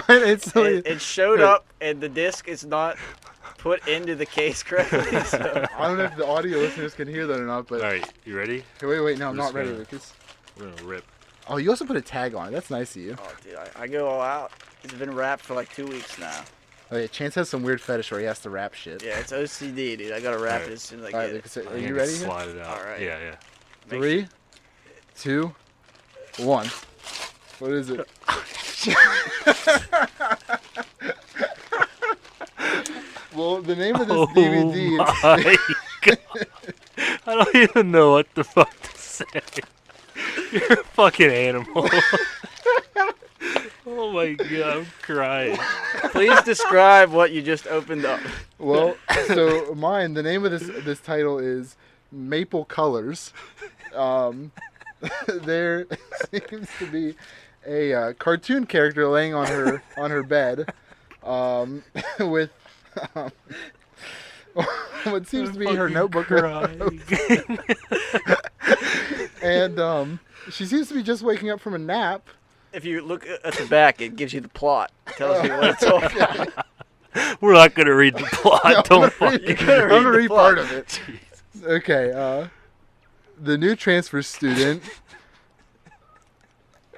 Mine instantly. It showed up, and the disc is not put into the case correctly. So. I don't know if the audio listeners can hear that or not, but All right. You ready? wait, no, I'm We're not just ready, gonna- Lucas. We're gonna rip. Oh, you also put a tag on it. That's nice of you. Oh, dude, I go all out. It's been wrapped for like 2 weeks now. Oh yeah, Chance has some weird fetish where he has to wrap shit. Yeah, it's OCD, dude. I gotta wrap Alright. it as soon as I All get right, it. Lucas, I are think you I ready? can Here? Slide it out. All right. Yeah, yeah. Three, 2, 1. What is it? Well, the name of this DVD. my God. I don't even know what the fuck to say. You're a fucking animal. Oh my god, I'm crying. Please describe what you just opened up. Well, so mine. The name of this title is Maple Colors. There seems to be a cartoon character laying on her bed, with what seems to be her Fucking notebook, crying. and she seems to be just waking up from a nap. If you look at the back, it gives you the plot. It tells you what it's all about. We're not gonna read the plot. No, Don't I'm fucking. gonna read the read plot. part of it. Okay, the new transfer student.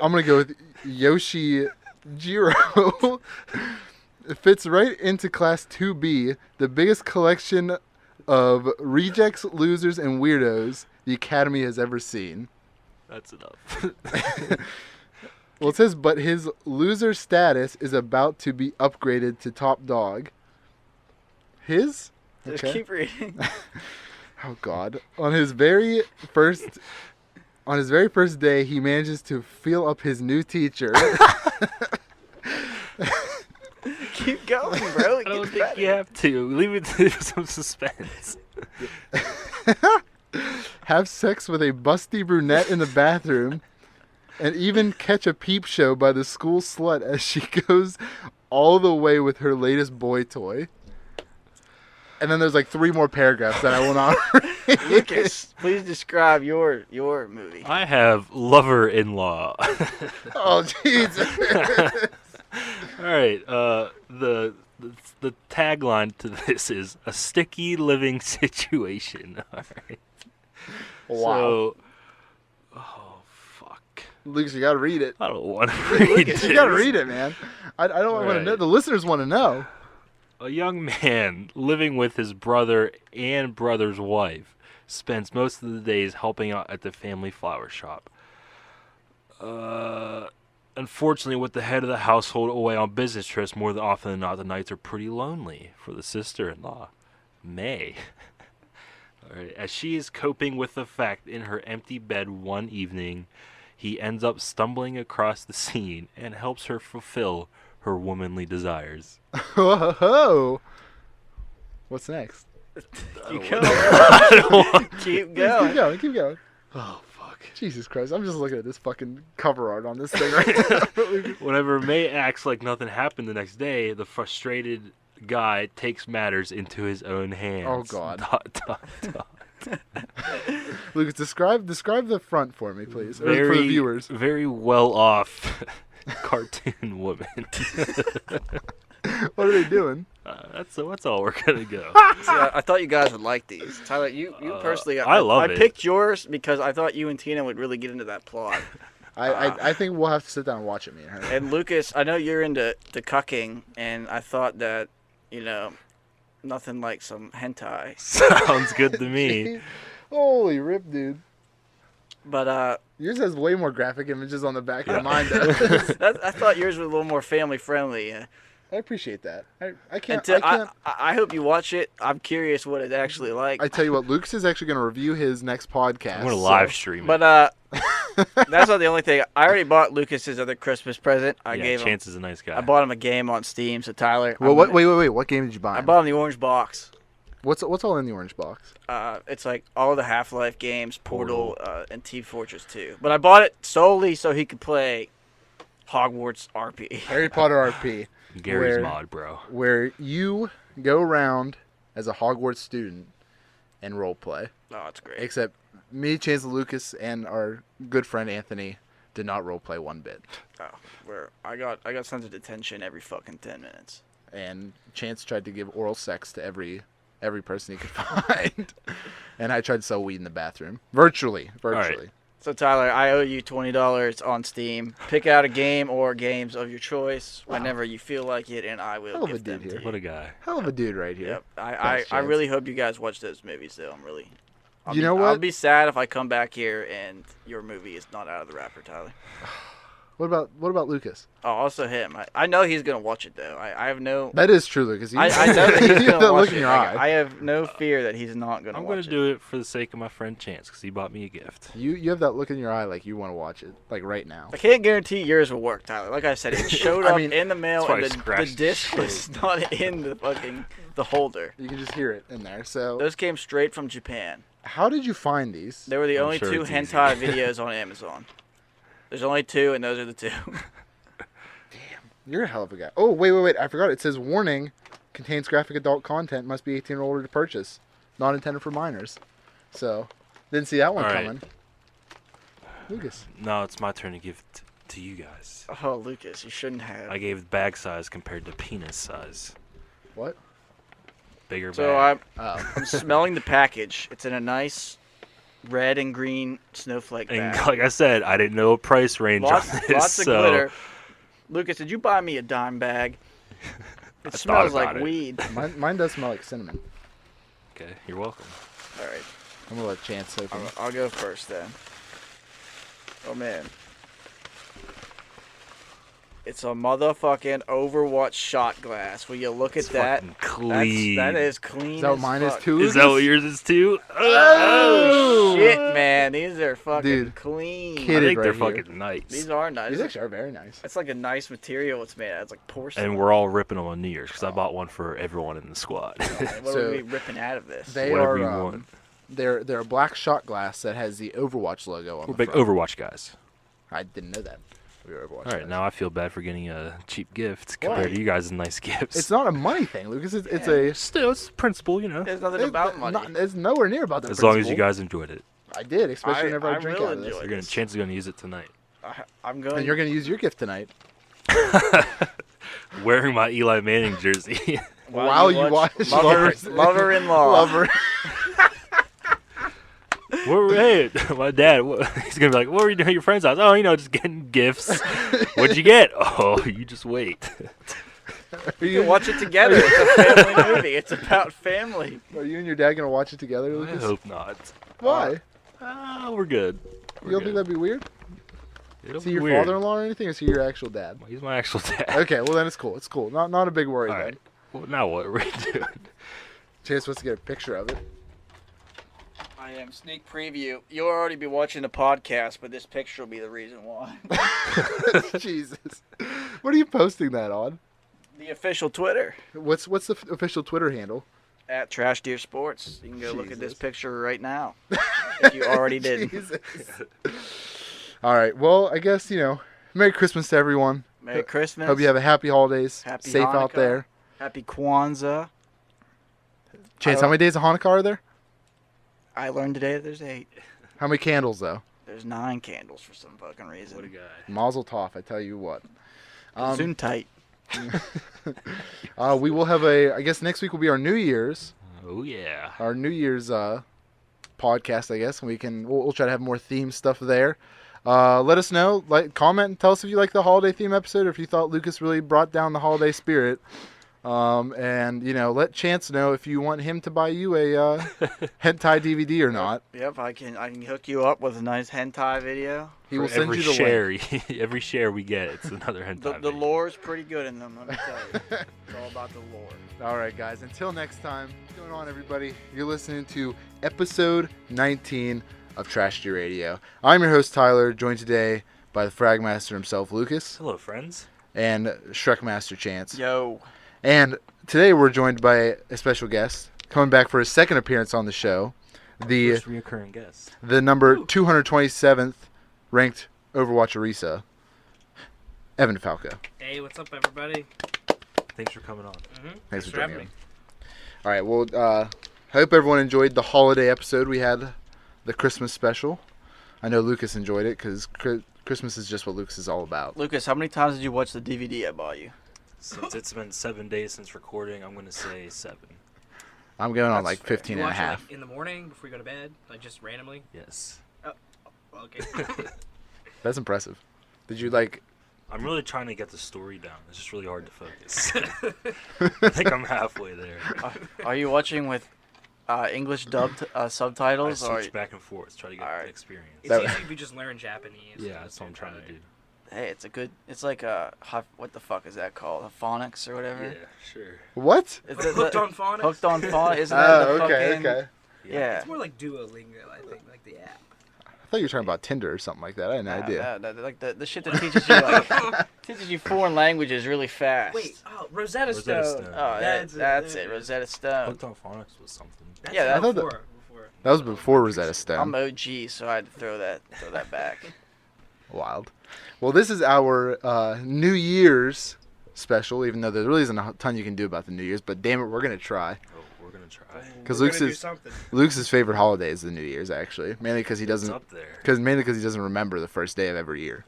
I'm gonna go with Yoshi Jiro. It fits right into Class 2B, the biggest collection of rejects, losers, and weirdos the Academy has ever seen. That's enough. Well, it says, but his loser status is about to be upgraded to top dog. His? Just Okay. keep reading. Oh God! On his very first day, he manages to feel up his new teacher. Keep going, bro. I don't think you have to. Leave it to some suspense. Have sex with a busty brunette in the bathroom, and even catch a peep show by the school slut as she goes all the way with her latest boy toy. And then there's like 3 more paragraphs that I will not read. Lucas, please describe your movie. I have lover-in-law. Oh, Jesus. All right. The tagline to this is a sticky living situation. All right. Wow. So, oh fuck. Lucas, you got to read it. I don't want to read Lucas, this. you got to read it, man. I don't want to Right. know. The listeners want to know. A young man living with his brother and brother's wife spends most of the days helping out at the family flower shop. Unfortunately, with the head of the household away on business trips, more often than not, the nights are pretty lonely for the sister-in-law, May. All right, as she is coping with the fact in her empty bed one evening, he ends up stumbling across the scene and helps her fulfill her womanly desires. Whoa. What's next? Keep going. Keep Keep going. going. Keep going. Oh, fuck. Jesus Christ. I'm just looking at this fucking cover art on this thing right now. Whenever May acts like nothing happened the next day, the frustrated guy takes matters into his own hands. Oh, God. Dot, dot, dot. Lucas, describe the front for me, please. Or for the viewers. Very well off cartoon woman. What are they doing? That's all we're gonna go. See, I thought you guys would like these. Tyler, you personally, I love it. I picked yours because I thought you and Tina would really get into that plot. I think we'll have to sit down and watch it, me and her. And Lucas, I know you're into the cucking, and I thought that, nothing like some hentai. Sounds good to me. Holy rip, dude. But Yours has way more graphic images on the back Yeah. than mine does. I thought yours was a little more family friendly. I appreciate that. I can't. I hope you watch it. I'm curious what it's actually like. I tell you what, Lucas is actually going to review his next podcast. I'm gonna so- live stream it. But that's not the only thing. I already bought Lucas his other Christmas present. I gave him. Chance is a nice guy. I bought him a game on Steam. So Tyler. Well, wait. What game did you buy? I bought him the orange box. What's all in the orange box? It's like all the Half-Life games, Portal, and Team Fortress 2. But I bought it solely so he could play Hogwarts RP. Harry Potter RP, Gary's where- mod, bro. where you go around as a Hogwarts student and role play. Oh, it's great. Except me, Chancellor Lucas, and our good friend Anthony did not role play one bit. Oh, where I got sent to detention every fucking 10 minutes. And Chance tried to give oral sex to every person he could find. And I tried to sell weed in the bathroom. Virtually. right. So Tyler, I owe you $20 on Steam. Pick out a game or games of your choice whenever you feel like it, and I will Hell of a give them dude to here. you. What a guy. Hell of a dude right here. Yep. I Thanks, Chance. really hope you guys watch those movies, though. You know what? I'll be sad if I come back here and your movie is not out of the wrapper, Tyler. What about Lucas? Oh, also him. I know he's gonna watch it though. I have no. That is true, Lucas. I know that he's You have gonna that watch look in it. your Like, eye. I have no fear that he's not gonna I'm watch gonna it. do it for the sake of my friend Chance, because he bought me a gift. You have that look in your eye like you want to watch it, like right now. I can't guarantee yours will work, Tyler. Like I said, it showed I up mean, in the mail, that's why and I the scratched disc the was not in the holder. You can just hear it in there. So, Those came straight from Japan. how did you find these? They were the I'm only sure 2 it's easy. hentai videos on Amazon. There's only 2, and those are the 2. You're a hell of a guy. Oh, wait. I forgot. It says, warning, contains graphic adult content, must be 18 or older to purchase. Not intended for minors. So, didn't see that one All right. coming. Lucas. No, it's my turn to give it to you guys. Oh, Lucas, you shouldn't have. I gave bag size compared to penis size. What? Bigger So bag. I'm smelling the package. It's in a nice red and green snowflake And bag. like I said, I didn't know a price range Lots, on this. lots of so glitter. Lucas, did you buy me a dime bag? It I smells thought like about it. weed. Mine does smell like cinnamon. Okay, you're welcome. All right. I'm gonna let Chance open. I'll go first then. Oh man. It's a motherfucking Overwatch shot glass. Will you look at that? Fucking clean. That is clean. Is that what as mine is fuck. too? Is that what yours is too? Oh shit, man! These are fucking Dude, clean. I kidded think they're right here. fucking nice. These are nice. These actually are very nice. It's like a nice material it's made out of. It's like porcelain. And we're all ripping them on New Year's because I bought one for everyone in the squad. What So, are we ripping out of this? They Whatever are. you want. They're a black shot glass that has the Overwatch logo on We're the big front. Overwatch guys. I didn't know that. We were Overwatch All right, guys. now I feel bad for getting a cheap gift compared to you guys' nice gifts. It's not a money thing, Lucas. It's a. Still, it's principle, you know. There's nothing about money. It's nowhere near about the As long as you principle. guys enjoyed it. I did, especially whenever I I drink will out of this. enjoy You're gonna Chance is gonna use it tonight. I'm going. And you're gonna use your gift tonight. Wearing my Eli Manning jersey. While you watch Lover-in-law. Lover. Hey, my dad, he's gonna be like, "What were you doing at your friend's house?" Oh, just getting gifts. What'd you get? Oh, you just wait. You can watch it together. It's a family movie. It's about family. Are you and your dad gonna watch it together, I Lucas? hope not. Why? We're good. You don't think that'd be weird? It'll Is he be your weird. father-in-law or anything, or is he your actual dad? He's my actual dad. Okay, well then it's cool. It's cool. Not a big worry All then. right. Well, now what are we doing? Chance wants to get a picture of it. I am sneak preview. You'll already be watching the podcast, but this picture will be the reason why. Jesus. What are you posting that on? The official Twitter What's the official Twitter handle? at Trash Deer Sports. You can go look at this Jesus. picture right now if you already didn't. Jesus. All right. Well, I guess, Merry Christmas to everyone. Merry Christmas. Hope you have a happy holidays. Happy Safe out Hanukkah. there. Happy Kwanzaa. Chance, how many days of Hanukkah are there? I learned today that there's 8. How many candles, though? There's 9 candles for some fucking reason. What a guy. Mazel tov, I tell you what. Soon tight. We will have I guess next week will be our New Year's. Oh yeah. Our New Year's podcast, I guess. And we'll try to have more theme stuff there. Let us know, comment, and tell us if you like the holiday theme episode or if you thought Lucas really brought down the holiday spirit. And let Chance know if you want him to buy you a hentai DVD or not. Yep, I can hook you up with a nice hentai video. He will For send every you the share, link. every share we get, it's another hentai. The video. lore's pretty good in them, let me tell you. It's all about the lore. All right, guys. Until next time, what's going on, everybody? You're listening to episode 19 of Trash Deer Radio. I'm your host, Tyler, joined today by the Fragmaster himself, Lucas, Hello, friends. and Shrekmaster Chance. Yo. And today we're joined by a special guest coming back for his second appearance on the show, the First reoccurring guest. number 227th ranked Overwatch Orisa, Evan Falco. Hey, what's up, everybody? Thanks for coming on. Thanks for having joining me. All right, well, hope everyone enjoyed the holiday episode. We had the Christmas special. I know Lucas enjoyed it because Christmas is just what Lucas is all about. Lucas, how many times did you watch the DVD I bought you? Since it's been 7 days since recording, I'm going to say 7. I'm going on That's like fair. 15 You and a watch it half. like, in the morning before you go to bed, like just randomly. Yes. Well, okay. That's impressive. Did you I'm really trying to get the story down. It's just really hard to focus. I think I'm halfway there. Are you watching with English dubbed I subtitles? Or switch back and forth, try to get Alright. the experience. It's That- easy if you just learn Japanese. Yeah, that's what I'm trying to do. hey, it's like what the fuck is that called? A phonics or whatever? Yeah, sure. what? Is it Hooked on phonics. Hooked on phonics? Isn't that the fucking... okay. Yeah. It's more like Duolingo, I think, like the app. I thought you were talking about Tinder or something like that. I had no idea. Like the shit that teaches you teaches you foreign languages really fast. Wait, Rosetta Rosetta Stone. Stone. Oh, that's it. Rosetta Stone. Hooked on Phonics was something. That's Yeah, I thought before. That was before Rosetta Stone. I'm OG, so I had to throw that back. Wild. Well, this is our New Year's special, even though there really isn't a ton you can do about the New Year's, but damn it, we're going to try. Oh, we're going to try. 'Cause We're Luke's gonna do is- something. Luke's favorite holiday is the New Year's, actually. Mainly because he It's doesn't up there. because he doesn't remember the first day of every year.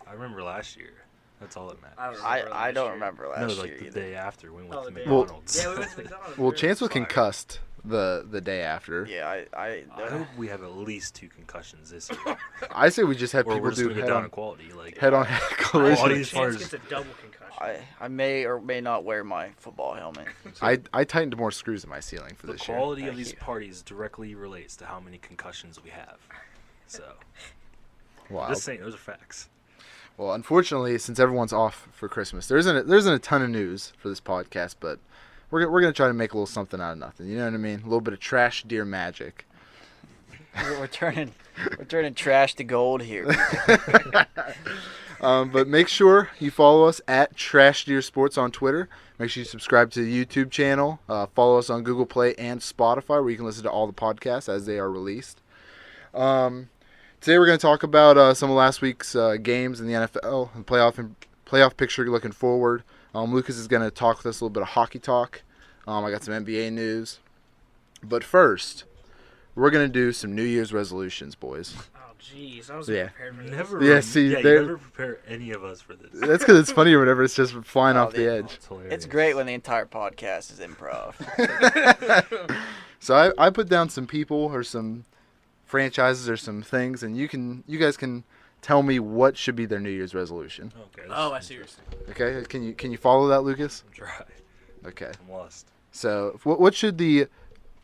I remember last year. That's all that matters. I don't remember. I last don't year. remember No, last like year the either. day after we went Oh, to the day McDonald's. Yeah, we went to McDonald's. Well, We Chance was fire. concussed the day after. Yeah, I hope we have at least 2 concussions this year. I say we just have Or we're people just do going to head go down on in quality. Like, head on collision. All these Chance cars- gets a double concussion. I may or may not wear my football helmet. I tightened more screws in my ceiling for The this year. quality of Thank these you. parties directly relates to how many concussions we have. So, Wow. just saying, those are facts. Well, unfortunately, since everyone's off for Christmas, there isn't a ton of news for this podcast, but we're gonna try to make a little something out of nothing. You know what I mean? A little bit of trash deer magic. We're turning trash to gold here. But make sure you follow us at Trash Deer Sports on Twitter. Make sure you subscribe to the YouTube channel. Follow us on Google Play and Spotify, where you can listen to all the podcasts as they are released. Today we're going to talk about some of last week's games in the NFL and playoff picture looking forward. Lucas is going to talk with us a little bit of hockey talk. I got some NBA news. But first, we're going to do some New Year's resolutions, boys. Oh, jeez. I was Yeah. prepared for this. Never, Yeah, see, you there- never prepare any of us for this. That's because it's funny whenever it's just flying Oh, off the the- edge. It's hilarious. It's great when the entire podcast is improv. So I put down some people or some franchises or some things, and you guys can tell me what should be their New Year's resolution. Okay. Oh, I see what you're saying. Okay, can you follow that, Lucas? I'm dry. Okay. I'm lost. So what should the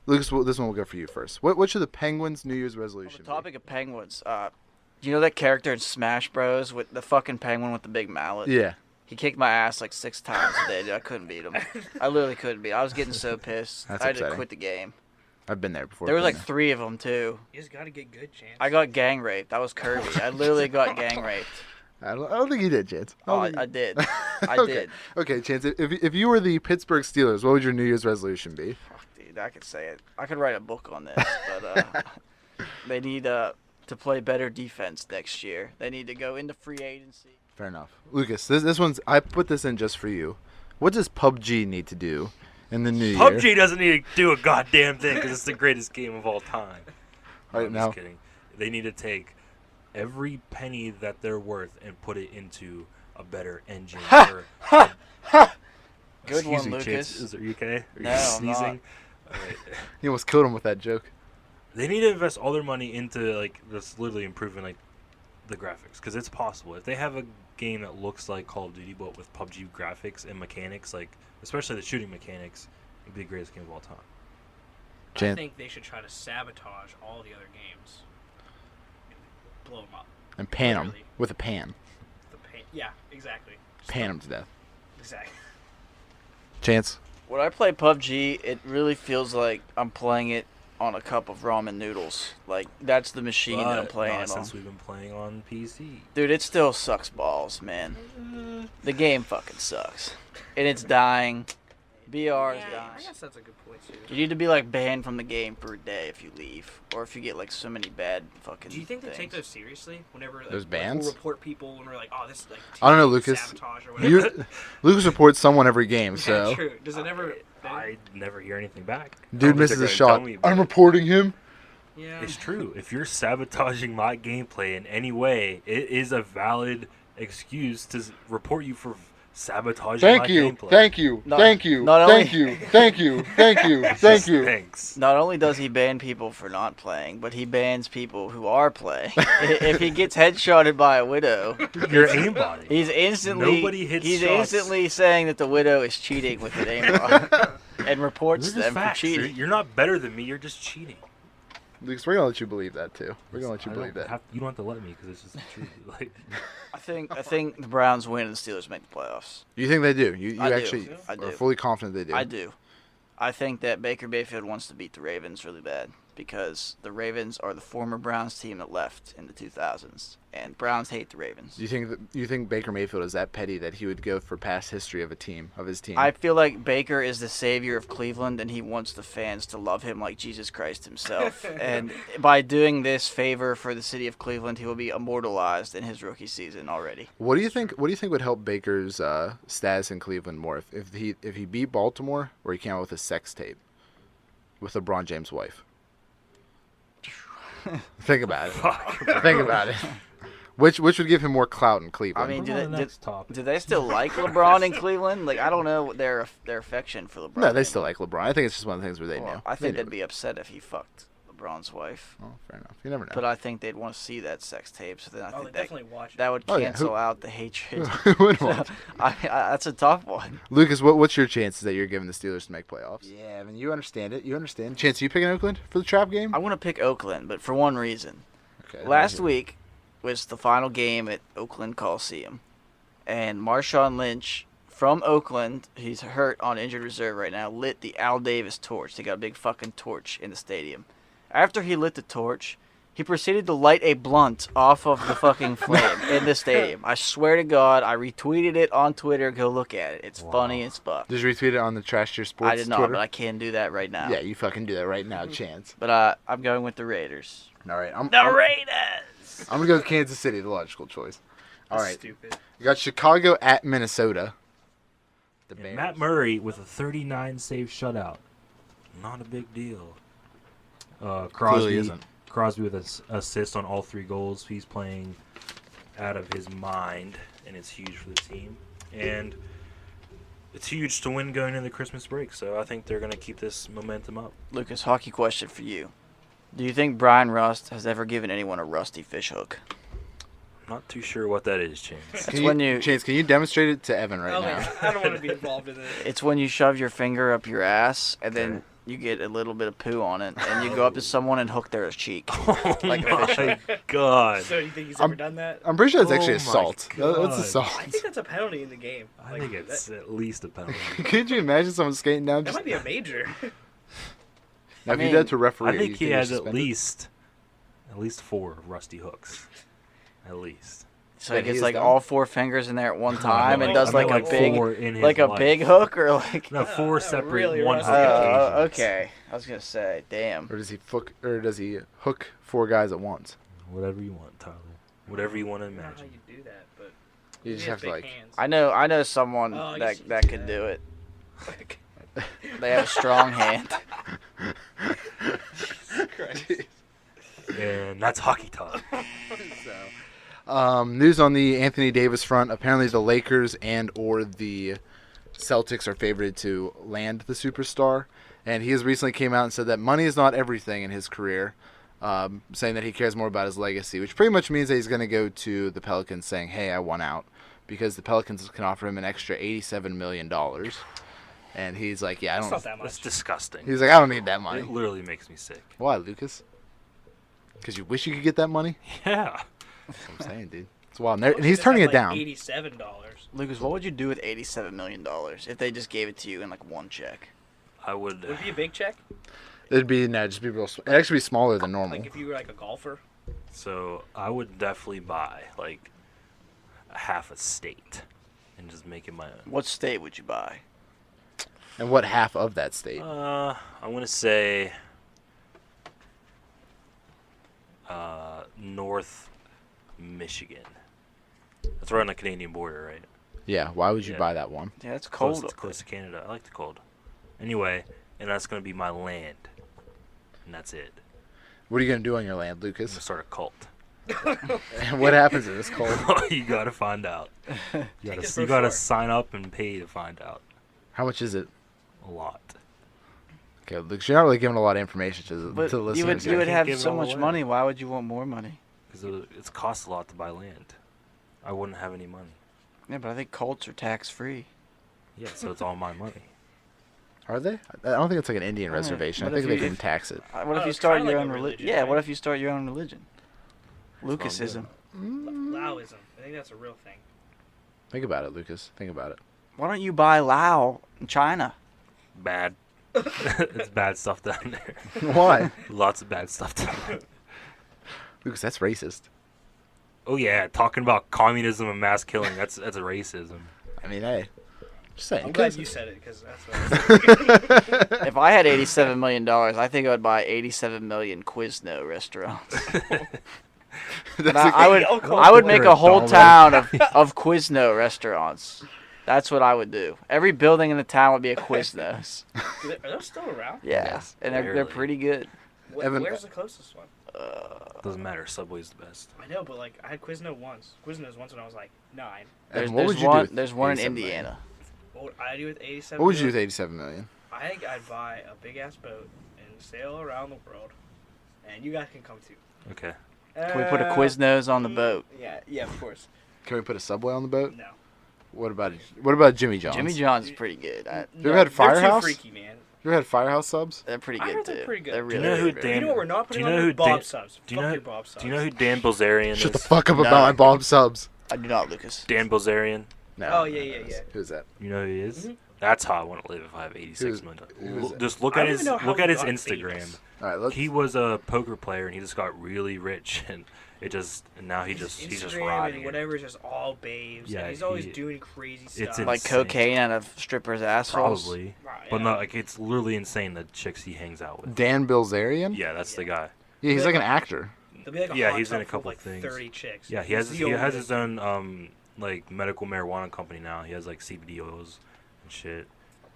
Lucas? This one will go for you first. What should the Penguins' New Year's On resolution the topic of penguins, do you know that character in Smash Bros. With the fucking penguin with the big mallet? be? Yeah, He kicked my ass like 6 times a day, dude. I couldn't beat him. I literally couldn't beat him. I was getting so pissed. That's I had to upsetting. quit the game. I've been there before. There was been like 3 of them, too. You just gotta get good, Chance. I got gang raped. That was Kirby. I literally got gang raped. there. I don't think you did, Chance. Oh, don't think I did. I Okay. did. Okay, Chance. If you were the Pittsburgh Steelers, what would your New Year's resolution be? Fuck, dude, I could say it. I could write a book on this, but they need to play better defense next year. They need to go into free agency. Fair enough, Lucas. This one's I put this in just for you. What does PUBG need to do in the new year? PUBG doesn't need to do a goddamn thing because it's the greatest game of all time. All right, I'm now. just kidding. They need to take every penny that they're worth and put it into a better engine. For, Good Excuse one, me, Lucas. Chance. Are you okay? Are No, you I'm not. sneezing? All right. You almost killed him with that joke. They need to invest all their money into like this, literally improving like the graphics, because it's possible if they have a game that looks like Call of Duty but with PUBG graphics and mechanics, like especially the shooting mechanics, it'd be the greatest game of all time. I Chance. think they should try to sabotage all the other games. Blow them up. And pan them Literally. with a pan. Yeah, exactly. Just Pan them to death. Exactly. Chance. When I play PUBG, it really feels like I'm playing it on a cup of ramen noodles. Like, that's the machine that I'm But playing not it on. since we've been playing on PC. Dude, it still sucks balls, man. The game fucking sucks. And it's dying. BR is I dying. guess that's a good point too. You need to be, like, banned from the game for a day if you leave. Or if you get, like, so many bad fucking Do you think they things. take those seriously? Whenever like, Those like, bans? we'll report people when we're like, oh, this is like I don't know, team Lucas. sabotage or whatever. Lucas reports someone every game, Yeah, so true. Does it ever? I never hear anything back. I dude don't think misses they're a gonna shot. tell me about I'm it. reporting him. Yeah. It's true. If you're sabotaging my gameplay in any way, it is a valid excuse to report you for sabotaging my gameplay. Thank you, No- thank you, not only- thank you, thank you, thank you, thank you. Thanks. Not only does he ban people for not playing, but he bans people who are playing. If he gets headshotted by a widow, You're aimbotting. he's instantly Nobody hits he's shots. instantly saying that the widow is cheating with an aimbot and reports They're just them for facts. cheating. You're not better than me. You're just cheating. Lucas, we're gonna let you believe that too. We're gonna let you I believe don't that. have- you don't have to let me because it's just the truth. Like, I think the Browns win and the Steelers make the playoffs. You think they do? You I do. actually I are do. fully confident they do. I do. I think that Baker Mayfield wants to beat the Ravens really bad because the Ravens are the former Browns team that left in the 2000s, and Browns hate the Ravens. Do you think Baker Mayfield is that petty that he would go for past history of his team? I feel like Baker is the savior of Cleveland, and he wants the fans to love him like Jesus Christ himself. And by doing this favor for the city of Cleveland, he will be immortalized in his rookie season already. What do you think? What do you think would help Baker's status in Cleveland more if he beat Baltimore or he came out with a sex tape with LeBron James' wife? Think about it. Think about it. Which would give him more clout in Cleveland? I mean, We're on the next topic. do they still like LeBron in Cleveland? Like, I don't know their affection for LeBron. no, they still like LeBron. I think it's just one of the things where they Well, knew. I think They they'd knew. be upset if he fucked LeBron. LeBron's wife. Oh, fair enough. You never know. But I think they'd want to see that sex tape, so then I Oh, think they that definitely watch it. that would Oh, yeah. cancel out the hatred. Who would want? That's a tough one. Lucas, what's your chances that you're giving the Steelers to make playoffs? Yeah, I mean, you understand it. You understand. Chance, are you picking Oakland for the trap game? I want to pick Oakland, but for one reason. Okay. Last week was the final game at Oakland Coliseum, and Marshawn Lynch from Oakland, he's hurt on injured reserve right now, lit the Al Davis torch. They got a big fucking torch in the stadium. After he lit the torch, he proceeded to light a blunt off of the fucking flame in the stadium. I swear to God, I retweeted it on Twitter. Go look at it. It's funny as fuck. Did you retweet it on the Trash Your Sports I did not, Twitter? but I can do that right now. Yeah, you fucking do that right now, Chance. But I'm going with the Raiders. All right. I'm Raiders! going to go with Kansas City, the logical choice. All That's right. stupid. You got Chicago at Minnesota. The And Bears. Matt Murray with a 39 save shutout. Not a big deal. Clearly Crosby isn't. Crosby with an assist on all 3 goals. He's playing out of his mind, and it's huge for the team. And it's huge to win going into the Christmas break, so I think they're going to keep this momentum up. Lucas, hockey question for you. Do you think Brian Rust has ever given anyone a rusty fish hook? I'm not too sure what that is, Chance. It's when you Chance, can you demonstrate it to Evan right Oh, now? I don't want to be involved in it. it's when you shove your finger up your ass and then Okay. you get a little bit of poo on it and you go up to someone and hook their cheek. Oh Like a fish my God. So you think he's I'm- ever done that? I'm pretty sure that's actually Oh my assault. That's God. assault. I think that's a penalty in the game. I think it's at least a penalty. Could you imagine someone skating down? that Just, might be a major. now, I if you mean, did it to a referee, I think you he you're has at suspended? least 4 rusty hooks. At least. So he That he gets is like done? all 4 fingers in there at one time No, and I does meant like a like big 4 in his like a life. big hook or like No, 4 separate really one rusty. hook occasions. okay. I was going to say, damn. Or does he hook 4 guys at once? Whatever you want, Tyler. Whatever you want to I don't know how imagine. you do that, but You he just has have to big like. hands. I know someone Oh, I guess you that can could do do it. They have a strong hand. And that's hockey talk. News on the Anthony Davis front. Apparently, the Lakers and or the Celtics are favored to land the superstar. And he has recently came out and said that money is not everything in his career, saying that he cares more about his legacy, which pretty much means that he's going to go to the Pelicans saying, hey, I want out, because the Pelicans can offer him an extra $87 million. And he's like, yeah, I That's don't. not that That's much. disgusting. He's like, I don't need that money. It literally makes me sick. Why, Lucas? Because you wish you could get that money? Yeah. That's what I'm saying, dude. It's wild. And he's turning it down. $87. Lucas, what would you do with $87 million if they just gave it to you in like one check? I would. Would it be a big check? It'd be just be real. It'd actually be smaller than normal. Like if you were like a golfer? So I would definitely buy like a half a state and just make it my own. What state would you buy? And what half of that state? I'm gonna say North Michigan. That's right on the Canadian border, right? Yeah. Why would you Yeah. buy that one? Yeah, it's Close, cold. close to Canada. I like the cold. Anyway, and that's gonna be my land, and that's it. What are you gonna do on your land, I'm gonna Lucas? start a cult. And what happens in this cold? You gotta find out. You Take gotta, his you gotta brochure. sign up and pay to find out. How much is it? A lot. Okay, Lucas, you're not really giving a lot of information to But the you listeners. would here. you would can't have give it so all much away. money. Why would you want more money? Because it's costs a lot to buy land. I wouldn't have any money. Yeah, but I think Colts are tax free. Yeah, so it's all my money. Are they? I don't think it's like an Indian Alright, reservation. I but think if they you- can tax it. What if Oh, you it's start kinda your like own a religion? religion, Yeah, right? what if you start your own religion? what I'm Lucasism. Laoism. I think that's a real thing. Think about it, Lucas. Think about it. Why don't you buy Lao in China? Bad. It's bad stuff down there. Why? Lots of bad stuff down there. Lucas, that's racist. Oh yeah, talking about communism and mass killing, that's a racism. I mean, hey. Just saying. I'm glad you said it because that's what I was thinking. If I had $87 million, I think I would buy 87 million Quizno restaurants. And I would make a whole town of Quizno restaurants. That's what I would do. Every building in the town would be a Quiznos. Are those still around? Yeah, Yes, and they're barely. pretty good. Evan- Where's the closest one? Doesn't matter. Subway's the best. I know, but like I had Quiznos once when I was like 9. There's, What would there's you do one. with There's one in 87 million? Indiana. What would I do with 87? What would you do with million? 87 million? I think I'd buy a big ass boat and sail around the world. and you guys can come too. Okay. Can we put a Quiznos on the boat? Yeah, of course. Can we put a Subway on the boat? No. What about Jimmy John's? Jimmy John's is pretty good. You ever had Firehouse? They're too freaky, man. You ever had Firehouse subs? They're pretty I good heard too. they're pretty good. They're Do you really, know who really good. Dan- You know what we're not do putting you know on who Bob Dan- subs. do you Fuck know- your Bob subs. Do you know who Dan Bilzerian Shut the is? fuck up No. about my Bob subs. I do not, Lucas. Dan Bilzerian. No. Oh, yeah. Who's that? You know who he is? Mhm. That's how I want to live if I have 86 Who's- million. who's that? Just look I at don't his even know how look at he his got Instagram. famous. All right, let's. He was a poker player and he just got really rich and now he's just Instagram riding. and it. whatever is just all babes. Yeah, and he's always he- doing crazy it's stuff. Like insane. cocaine out of strippers' assholes. Probably, Right, but yeah. no, like it's literally insane the chicks he hangs out with. Dan Bilzerian? Yeah, that's the guy. Yeah, he's like an actor. There'll be like a Yeah, hot he's in tub a full of, couple like things. 30 chicks. Yeah, he He's has the he has only- his own like medical marijuana company now. He has like CBD oils and shit.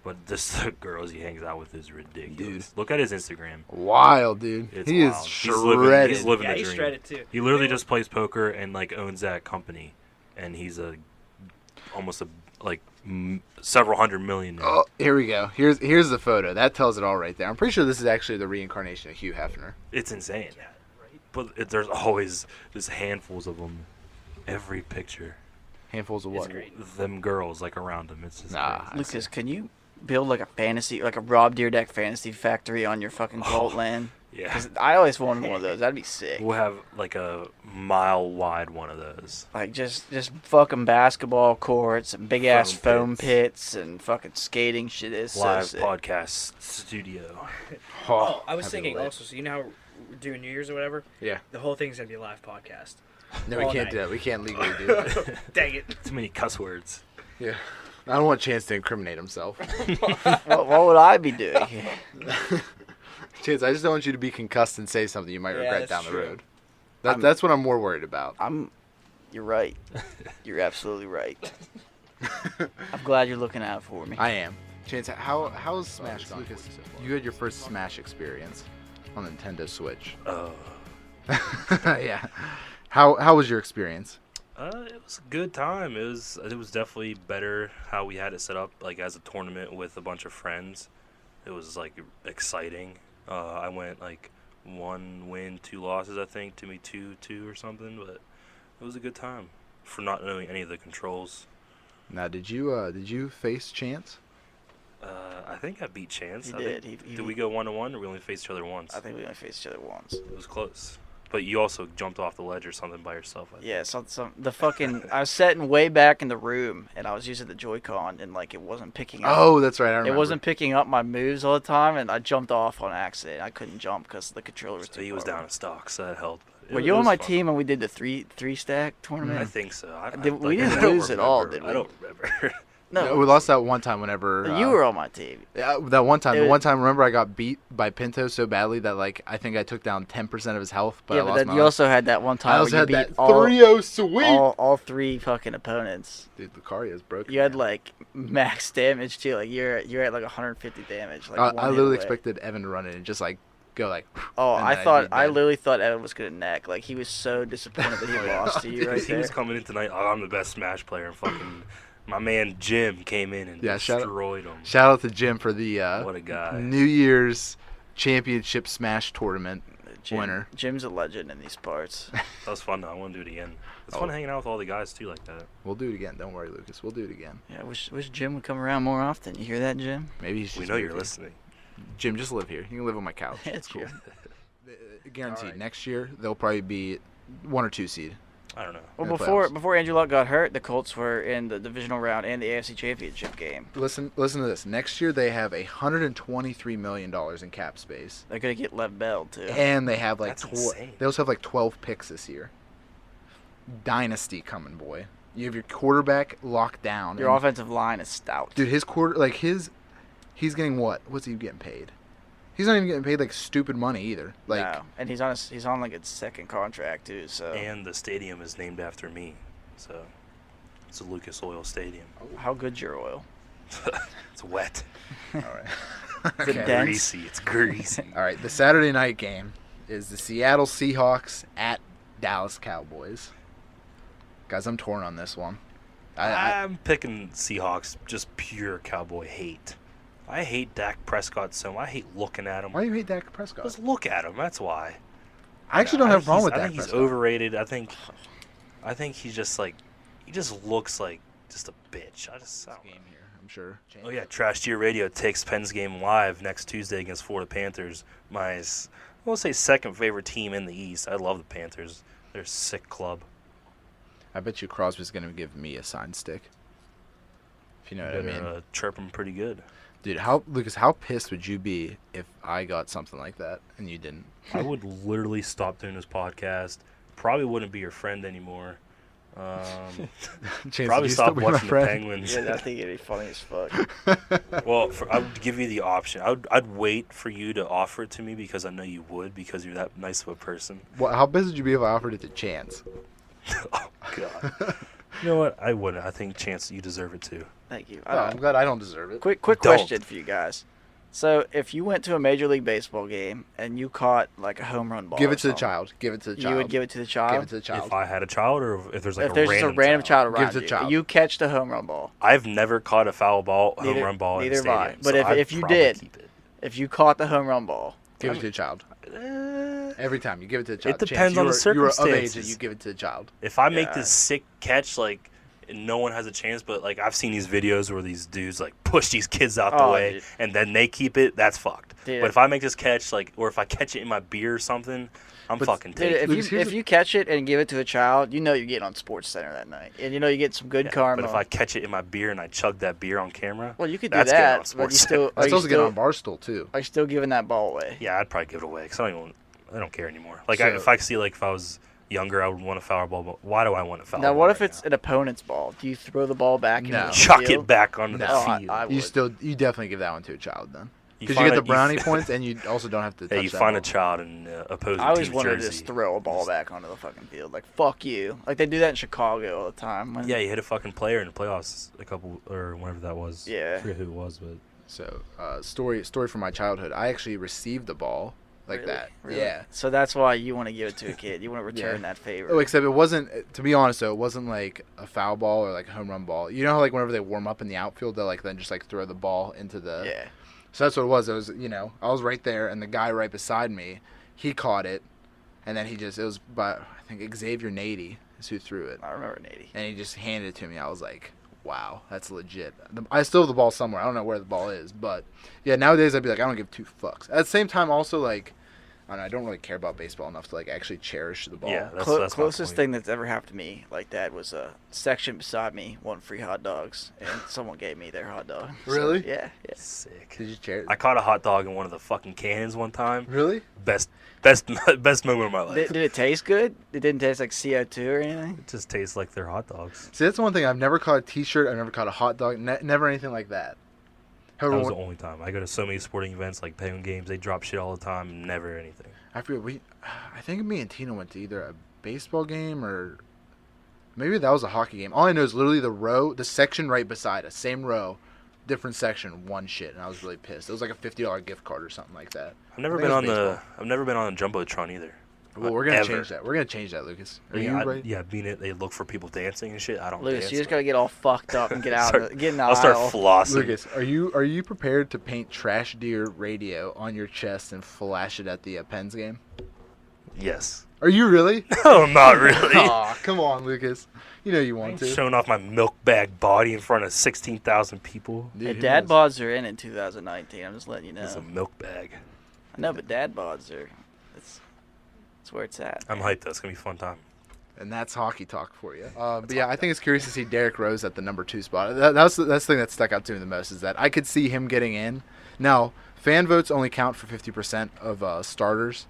But just the girls he hangs out with is ridiculous. Look at his Instagram. Wild, dude. It's He wild. is He's living- shredded. he's living Yeah, the he's dream. shredded too. He literally just plays poker and like owns that company, and he's almost several hundred million now. Oh, here we go. Here's the photo. That tells it all right there. I'm pretty sure this is actually the reincarnation of Hugh Hefner. It's insane. Yeah, right. But there's always just handfuls of them, every picture. Handfuls of It's what? great. Them girls like around him. It's just Nah. crazy. Lucas, can you build like a fantasy, like a Rob Deerdeck fantasy factory on your fucking cult land? Yeah. Because I always wanted one of those. That'd be sick. We'll have like a mile wide one of those. Like just fucking basketball courts and big ass Foam foam pits. pits and fucking skating shit. Is Live so sick. podcast studio. Oh, I was that'd be thinking lit. also, so you know how we're doing New Year's or whatever? Yeah. The whole thing's going to be a live podcast. No, we all can't night. do that. We can't legally do that. Dang it. Too many cuss words. Yeah. I don't want Chance to incriminate himself. What would I be doing? Chance, I just don't want you to be concussed and say something you might Yeah, regret that's down the true. road. I'm- That's what I'm more worried about. You're right. You're absolutely right. I'm glad you're looking out for me. I am. Chance, how's Smash gone? Lucas, you had your first Smash experience on the Nintendo Switch. Yeah. How was your experience? It was a good time. It was definitely better how we had it set up, like as a tournament with a bunch of friends. It was like exciting. I went like 1 win, 2 losses, I think, to me 2-2 or something, but it was a good time for not knowing any of the controls. Now, did you face Chance? I think I beat Chance. He I did. think- He- did we go 1-1 or we only faced each other once? I think we only faced each other once. It was close. But you also jumped off the ledge or something by yourself. I think. Yeah, the fucking I was sitting way back in the room and I was using the Joy-Con and like it wasn't picking up. Oh, that's right. I remember. It wasn't picking up my moves all the time and I jumped off on accident. I couldn't jump because the controller was So too he was far down away. in stock, so that helped. Were It you on was my fun. team when we did the three stack tournament? I think so. We didn't I don't lose at all, remember. did we? I don't remember. No, we lost that one time whenever. You were on my team. Yeah, that one time. It The was- one time, remember, I got beat by Pinto so badly that like I think I took down 10% of his health, but yeah, I but lost then my you life. also had that one I time also where had you that beat all, 3-0 sweep. all three fucking opponents. Dude, Lucario's broken. You had like max damage too. Like you're at like 150 damage. Like I one hit literally away. expected Evan to run in and just like go like. Oh, and I then thought I'd be I dead. literally thought Evan was gonna neck. Like he was so disappointed that he lost to you right he was there. coming in tonight. Oh, I'm the best Smash player, and fucking my man Jim came in and Yeah, shout out- destroyed him. Shout out to Jim for the What a guy. New Year's Championship Smash tournament Jim, winner. Jim's a legend in these parts. That was fun though. I want to do it again. It's Oh. fun hanging out with all the guys too, like that. We'll do it again. Don't worry, Lucas. We'll do it again. Yeah, wish Jim would come around more often. You hear that, Jim? Maybe he's just We know moved you're here. listening. Jim, just live here. You can live on my couch. It's It's cool. true. Guaranteed. Alright. Next year they'll probably be 1 or 2 seed. I don't know. Well, In the before playoffs. Andrew Luck got hurt, the Colts were in the divisional round and the AFC Championship game. Listen to this. Next year they have $123 million in cap space, They're gonna get Lev Bell too. and they have like That's insane. they also have like 12 picks this year. Dynasty coming, boy. You have your quarterback locked down. Your and- offensive line is stout. dude, he's getting what? What's he getting paid? He's not even getting paid like stupid money either. Like no, and he's on like a second contract too. So And the stadium is named after me, so it's a Lucas Oil Stadium. how good's your oil? It's wet. all right. Is it Okay. dense? Greasy. It's greasy. All right, the Saturday night game is the Seattle Seahawks at Dallas Cowboys. Guys, I'm torn on this one. I'm picking Seahawks, just pure cowboy hate. I hate Dak Prescott so much. I hate looking at him. Why do you hate Dak Prescott? Just look at him. That's why. I actually don't have a problem with I that. think he's overrated. I think he's just like, he just looks like just a bitch. I don't know. Game here, I'm sure. Oh yeah, Trash Tier Radio takes Penn's game live next Tuesday against Florida Panthers. I will say second favorite team in the East. I love the Panthers. They're a sick club. I bet you Crosby's gonna give me a sign stick. If you know what I mean. Chirp him pretty good. Dude, Lucas, how pissed would you be if I got something like that and you didn't? I would literally stop doing this podcast. Probably wouldn't be your friend anymore. Chance, Probably would you stop still be my watching the friend? Penguins. Yeah, I think it'd be funny as fuck. Well, I would give you the option. I'd wait for you to offer it to me because I know you would, because you're that nice of a person. Well, how pissed would you be if I offered it to Chance? Oh God. You know what? I wouldn't. I think Chance, you deserve it too. Thank you. Oh, I'm glad I don't deserve it. Quick Don't. question for you guys. So, if you went to a Major League Baseball game and you caught like a home run ball, Give or it to the something, child. Give it to the child. You would give it to the child. Give it to the child. If I had a child, or if there's like if a there's random just a random child around Give it to the you, child. you catch the home run ball. I've never caught a foul ball, home Neither- run ball in a neither have I. stadium. But so I'd if you probably did, keep it. If you caught the home run ball, Give it to the child. Every time you give it to the child. depends Chance, on the you are of age and circumstances. you give it to the child. If I make Yeah. this sick catch, like, and no one has a chance, but like I've seen these videos where these dudes like push these kids out the Oh, way dude. and then they keep it, that's fucked. Dude. But if I make this catch, like, or if I catch it in my beer or something, I'm But- fucking dude, taking it. if Lucas, you catch it and give it to a child, you know you're getting on Sports Center that night, and you know you get some good Yeah, karma. but if I catch it in my beer and I chug that beer on camera, well, you could do that's getting on that, but you Sports still Center. are I you supposed to get still, on Barstool too. are you still giving that ball away? yeah, I'd probably give it away because I don't care anymore. Like, So- if I was younger, I would want a foul ball, but why do I want a foul Now, ball what if right it's now? an opponent's ball? Do you throw the ball back into No. the Chuck field? it back onto No. the Oh, field? I would. You definitely give that one to a child then. You Because you find get a- the brownie you- points and you also don't have to touch Hey, you that find ball. a child in opposing I always team's wanted to jersey. just throw a ball back onto the fucking field. Like, fuck you. Like, they do that in Chicago all the time. When, Yeah, you hit a fucking player in the playoffs a couple, or whenever that was. Yeah. I forget who it was, but So, story from my childhood. I actually received the ball like Really? that. Really? Yeah. So that's why you want to give it to a kid. You want to return that favor. Oh, except it wasn't. To be honest, though, it wasn't like a foul ball or like a home run ball. You know how like whenever they warm up in the outfield, they'll like then just like throw the ball into the. Yeah. So that's what it was. It was, I was right there, and the guy right beside me, he caught it, and then it was by I think Xavier Nady is who threw it, I remember Nady. and he just handed it to me. I was like, wow, that's legit. I still have the ball somewhere. I don't know where the ball is, but yeah, nowadays I'd be like, I don't give two fucks. At the same time, also like, I don't really care about baseball enough to like actually cherish the ball. Yeah, that's my Closest point. thing that's ever happened to me like that was a section beside me wanting free hot dogs, and someone gave me their hot dog. So, Really? yeah. Sick. Did you cherish? I caught a hot dog in one of the fucking cannons one time. Really? Best moment of my life. Did it taste good? It didn't taste like CO2 or anything? It just tastes like they're hot dogs. See, that's the one thing. I've never caught a T-shirt. I've never caught a hot dog. Never anything like that. That However, was the only time. I go to so many sporting events like Penguin games. They drop shit all the time. Never anything. I forget. I think me and Tina went to either a baseball game or maybe that was a hockey game. All I know is literally the section right beside us, same row, different section, one shit, and I was really pissed. It was like a $50 gift card or something like that. I've never I think been it on was the. baseball. I've never been on a jumbotron either. Well, we're gonna Ever. change that. We're gonna change that, Lucas. Are yeah, you right? yeah, being it, they look for people dancing and shit. I don't Lucas, dance. you just gotta get all fucked up and get out. Get in the I'll start aisle. flossing. Lucas, are you prepared to paint Trash Deer Radio on your chest and flash it at the Pens game? Yes. Are you really? No, not really. Aw, come on, Lucas. You know you I want ain't to. showing off my milk bag body in front of 16,000 people. Dude, Hey, who dad knows? bods are in 2019. I'm just letting you know. It's a milk bag. I know, but dad bods are. That's where it's at. I'm hyped though. It's gonna be a fun time. And that's hockey talk for you. But yeah, I think it's curious to see Derrick Rose at the number 2 spot. That's the thing that stuck out to me the most is that I could see him getting in. Now, fan votes only count for 50% of starters,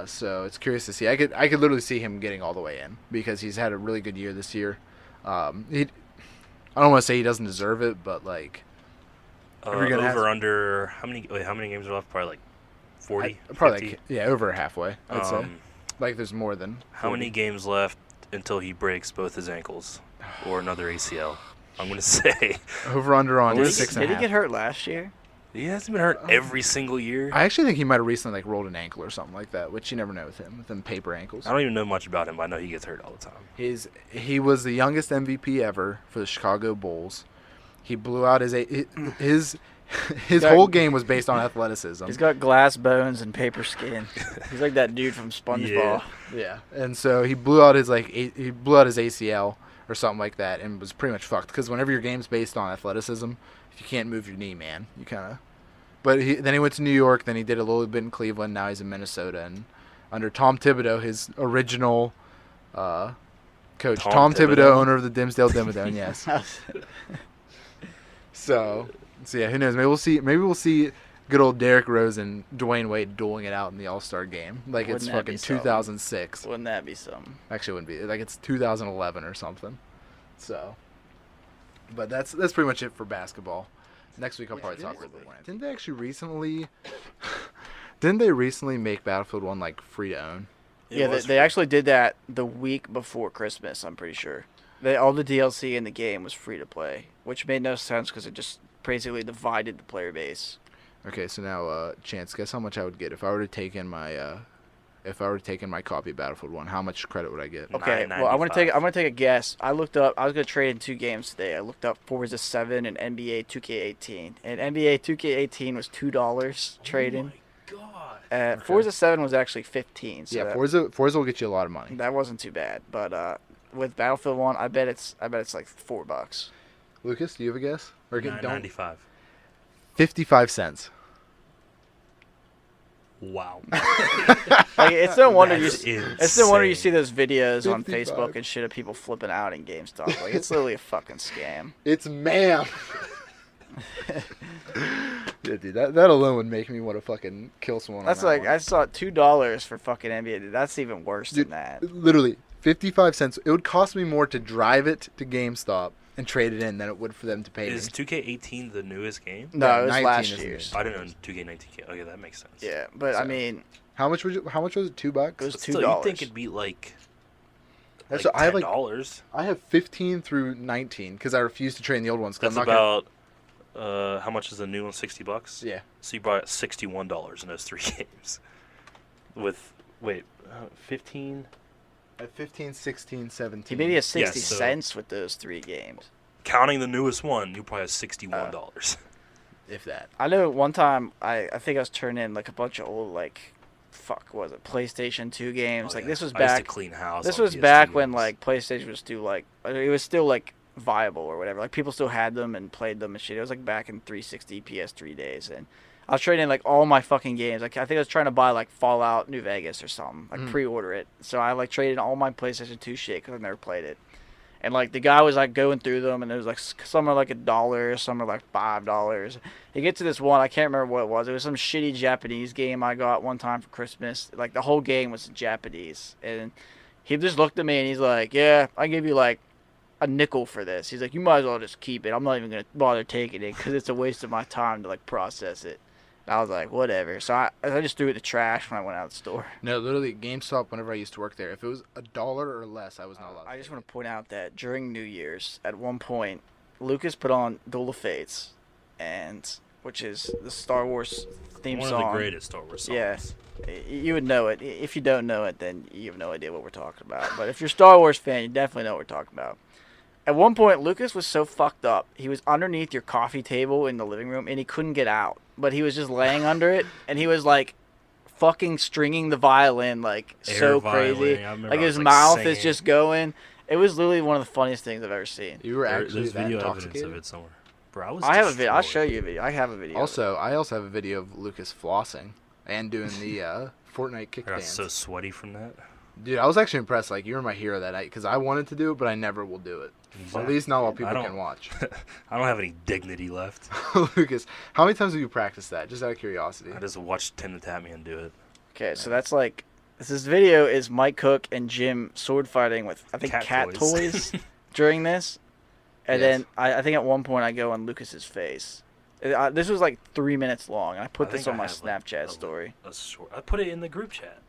so it's curious to see. I could literally see him getting all the way in because he's had a really good year this year. I don't want to say he doesn't deserve it, but like If you're gonna Over ask- under how many games are left? Probably like 40. probably 50? like, over halfway. I'd say Um, like there's more than How 40. many games left until he breaks both his ankles or another ACL? I'm gonna say Over under on Did he, 6 did and he a half. get hurt last year? he hasn't been hurt every single year. I actually think he might have recently like rolled an ankle or something like that, which you never know with him, with them paper ankles. I don't even know much about him, but I know he gets hurt all the time. He was the youngest MVP ever for the Chicago Bulls. He blew out his His whole game was based on athleticism. He's got glass bones and paper skin. He's like that dude from SpongeBob. Yeah, and so he blew out his he blew out his ACL or something like that, and was pretty much fucked. Because whenever your game's based on athleticism, if you can't move your knee, man, you kind of. But then he went to New York. Then he did a little bit in Cleveland. Now he's in Minnesota, and under Tom Thibodeau, his original coach, Tom Thibodeau, owner of the Dimsdale Dimmadome. Yes. So yeah, who knows? Maybe we'll see good old Derrick Rose and Dwayne Wade dueling it out in the All-Star game. Like Wouldn't it's that fucking be something? 2006. Wouldn't that be something? Actually, it wouldn't be. Like it's 2011 or something. So, but that's pretty much it for basketball. Next week I'll probably talk about the Wentz. Didn't they actually recently? Didn't they recently make Battlefield 1 like free to own? Yeah, they actually did that the week before Christmas, I'm pretty sure. All the DLC in the game was free to play, which made no sense because it just basically divided the player base. Okay, so now, Chance, guess how much I would get if I were to take in my copy of Battlefield 1. How much credit would I get? Okay, well, I'm gonna take a guess. I looked up. I was gonna trade in 2 games today. I looked up Forza 7 and NBA 2K18, and NBA 2K18 was $2 trading. Oh my god. Forza 7 was actually 15. So Yeah, Forza will get you a lot of money. that wasn't too bad. But with Battlefield 1, I bet it's like $4. Lucas, do you have a guess? Or $9.95. 55 cents. Wow. Like, it's no wonder That's it's no wonder you see insane. those videos on 55. Facebook and shit of people flipping out in GameStop. Like, it's literally a fucking scam. It's ma'am. Yeah, dude, that alone would make me want to fucking kill someone. That's on that like, one. I saw $2 for fucking NBA. That's even worse Dude, than that. Literally, 55 cents. It would cost me more to drive it to GameStop and trade it in than it would for them to pay Is me. 2K18 the newest game? No, Yeah, it was 19 last is the year's. I didn't know 2K19. Okay, that makes sense. Yeah, but I So, mean, How much was it? $2? It was But still, you'd $2. think it'd be like That's $10. what- I have, like- I have 15 through 19 because I refuse to trade in the old ones. 'Cause That's I'm not about how much is the new one? $60. Yeah. So you bought $61 in those 3 games. With 15. At 15, 16, 17. he made you 60 so- cents with those 3 games. Counting the newest one, you probably have $61. If that. I know one time I think I was turning in like a bunch of old what was it, PlayStation 2 games. Oh, like yeah. this was I used to back. clean house. This on was PS2 back when games. like PlayStation was still it was still like viable or whatever. Like people still had them and played them and shit. It was like back in 360 PS3 days, and I was trading in like all my fucking games. Like I think I was trying to buy like Fallout New Vegas or something, like pre-order it. So I like traded all my PlayStation 2 shit because I never played it. And like the guy was like going through them, and there was like some are like $1, some are like $5. You get to this one, I can't remember what it was. It was some shitty Japanese game I got one time for Christmas. Like the whole game was Japanese, and he just looked at me and he's like, "Yeah, I give you like a nickel for this." He's like, "You might as well just keep it. I'm not even gonna bother taking it because it's a waste of my time to like process it." And I was like, "Whatever." So I just threw it in the trash when I went out the store. No, literally, GameStop, whenever I used to work there, if it was $1 or less, I was not allowed to I just take want to point out that during New Year's, at one point, Lucas put on Duel of Fates, which is the Star Wars theme one song. of the greatest Star Wars songs. Yeah. You would know it. If you don't know it, then you have no idea what we're talking about. But if you're a Star Wars fan, you definitely know what we're talking about. At one point, Lucas was so fucked up. He was underneath your coffee table in the living room, and he couldn't get out. But he was just laying under it, and he was like fucking stringing the violin like Air so violin. crazy. I remember Like I his was, mouth is singing. just going. It was literally one of the funniest things I've ever seen. You were actually There's that video evidence intoxicated? of it somewhere. Bro, I was I have a video. I'll show destroyed. you a video. I have a video. I also have a video of Lucas flossing and doing the Fortnite kick I got dance. so sweaty from that. Dude, I was actually impressed. Like, you were my hero that night because I wanted to do it, but I never will do it. At least not while people don't- can watch. I don't have any dignity left. Lucas, how many times have you practiced that? Just out of curiosity. I just watched Tim the Tatman do it. Okay, so that's like this video is Mike Cook and Jim sword fighting with I think Cat cat toys. toys during this, and Yes. then I think at one point I go on Lucas's face. This was like 3 minutes long, and I put I this think on my I have, like, Snapchat a- story. I put it in the group chat.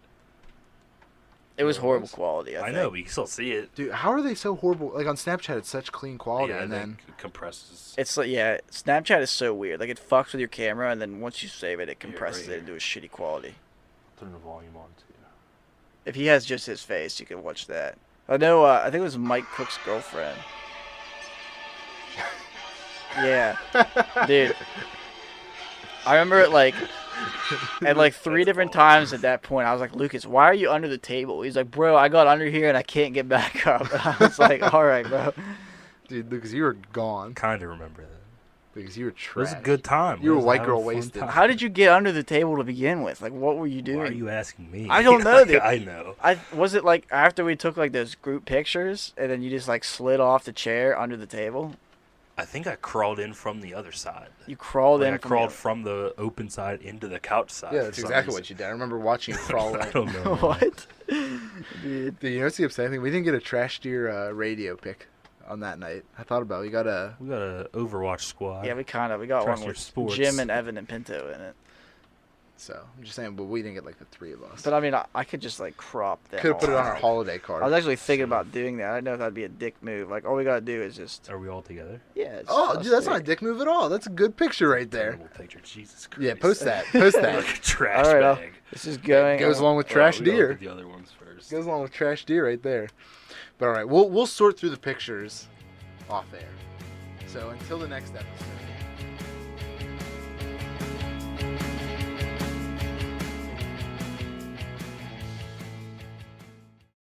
It was it horrible was? quality. I I think. know, but you can still see it. Dude, how are they so horrible? Like, on Snapchat, it's such clean quality, Yeah, and then... it compresses. It's like Snapchat is so weird. Like it fucks with your camera, and then once you save it, it compresses right it into a shitty quality. Turn the volume on too. If he has just his face, you can watch that. I know. I think it was Mike Cook's girlfriend. Yeah, dude. I remember it like at like 3 different times at that point. I was like, Lucas, why are you under the table? He's like, bro, I got under here and I can't get back up. And I was like, all right, bro. Dude, Lucas, you were gone. Kind of remember that. Lucas, you were It trash. was a good time. You were We was white having a girl fun wasted. time. How did you get under the table to begin with? Like, what were you doing? Why are you asking me? I don't know, dude. I know. Was it like after we took like those group pictures and then you just like slid off the chair under the table? I think I crawled in from the other side. You crawled Like, in. I crawled from the open side into the couch side. Yeah, for that's some exactly reason. what you did. I remember watching you crawl I in. don't know. man. What? Dude. Dude, you know what's the upsetting thing? We didn't get a Trash Deer radio pick on that night. I thought about it. We got a... We got a Overwatch squad. Yeah, we got Trust one your with sports. Jim and Evan and Pinto in it. So, I'm just saying, but we didn't get like the 3 of us. But I mean, I could just like crop that. Could have put it on our out. holiday I card. was actually thinking about doing that. I didn't know if that'd be a dick move. Like, all we gotta do is just. Are we all together? Yeah. It's Oh, us dude, that's three. not a dick move at all. That's a good picture right there. Terrible picture. Jesus Christ. Yeah, post that. Post Like that. a trash All right, bag. This is going. Goes along with Trash Well, we gotta Deer. look at the other ones first. Goes along with Trash Deer right there. But all right, we'll sort through the pictures off air. So until the next episode.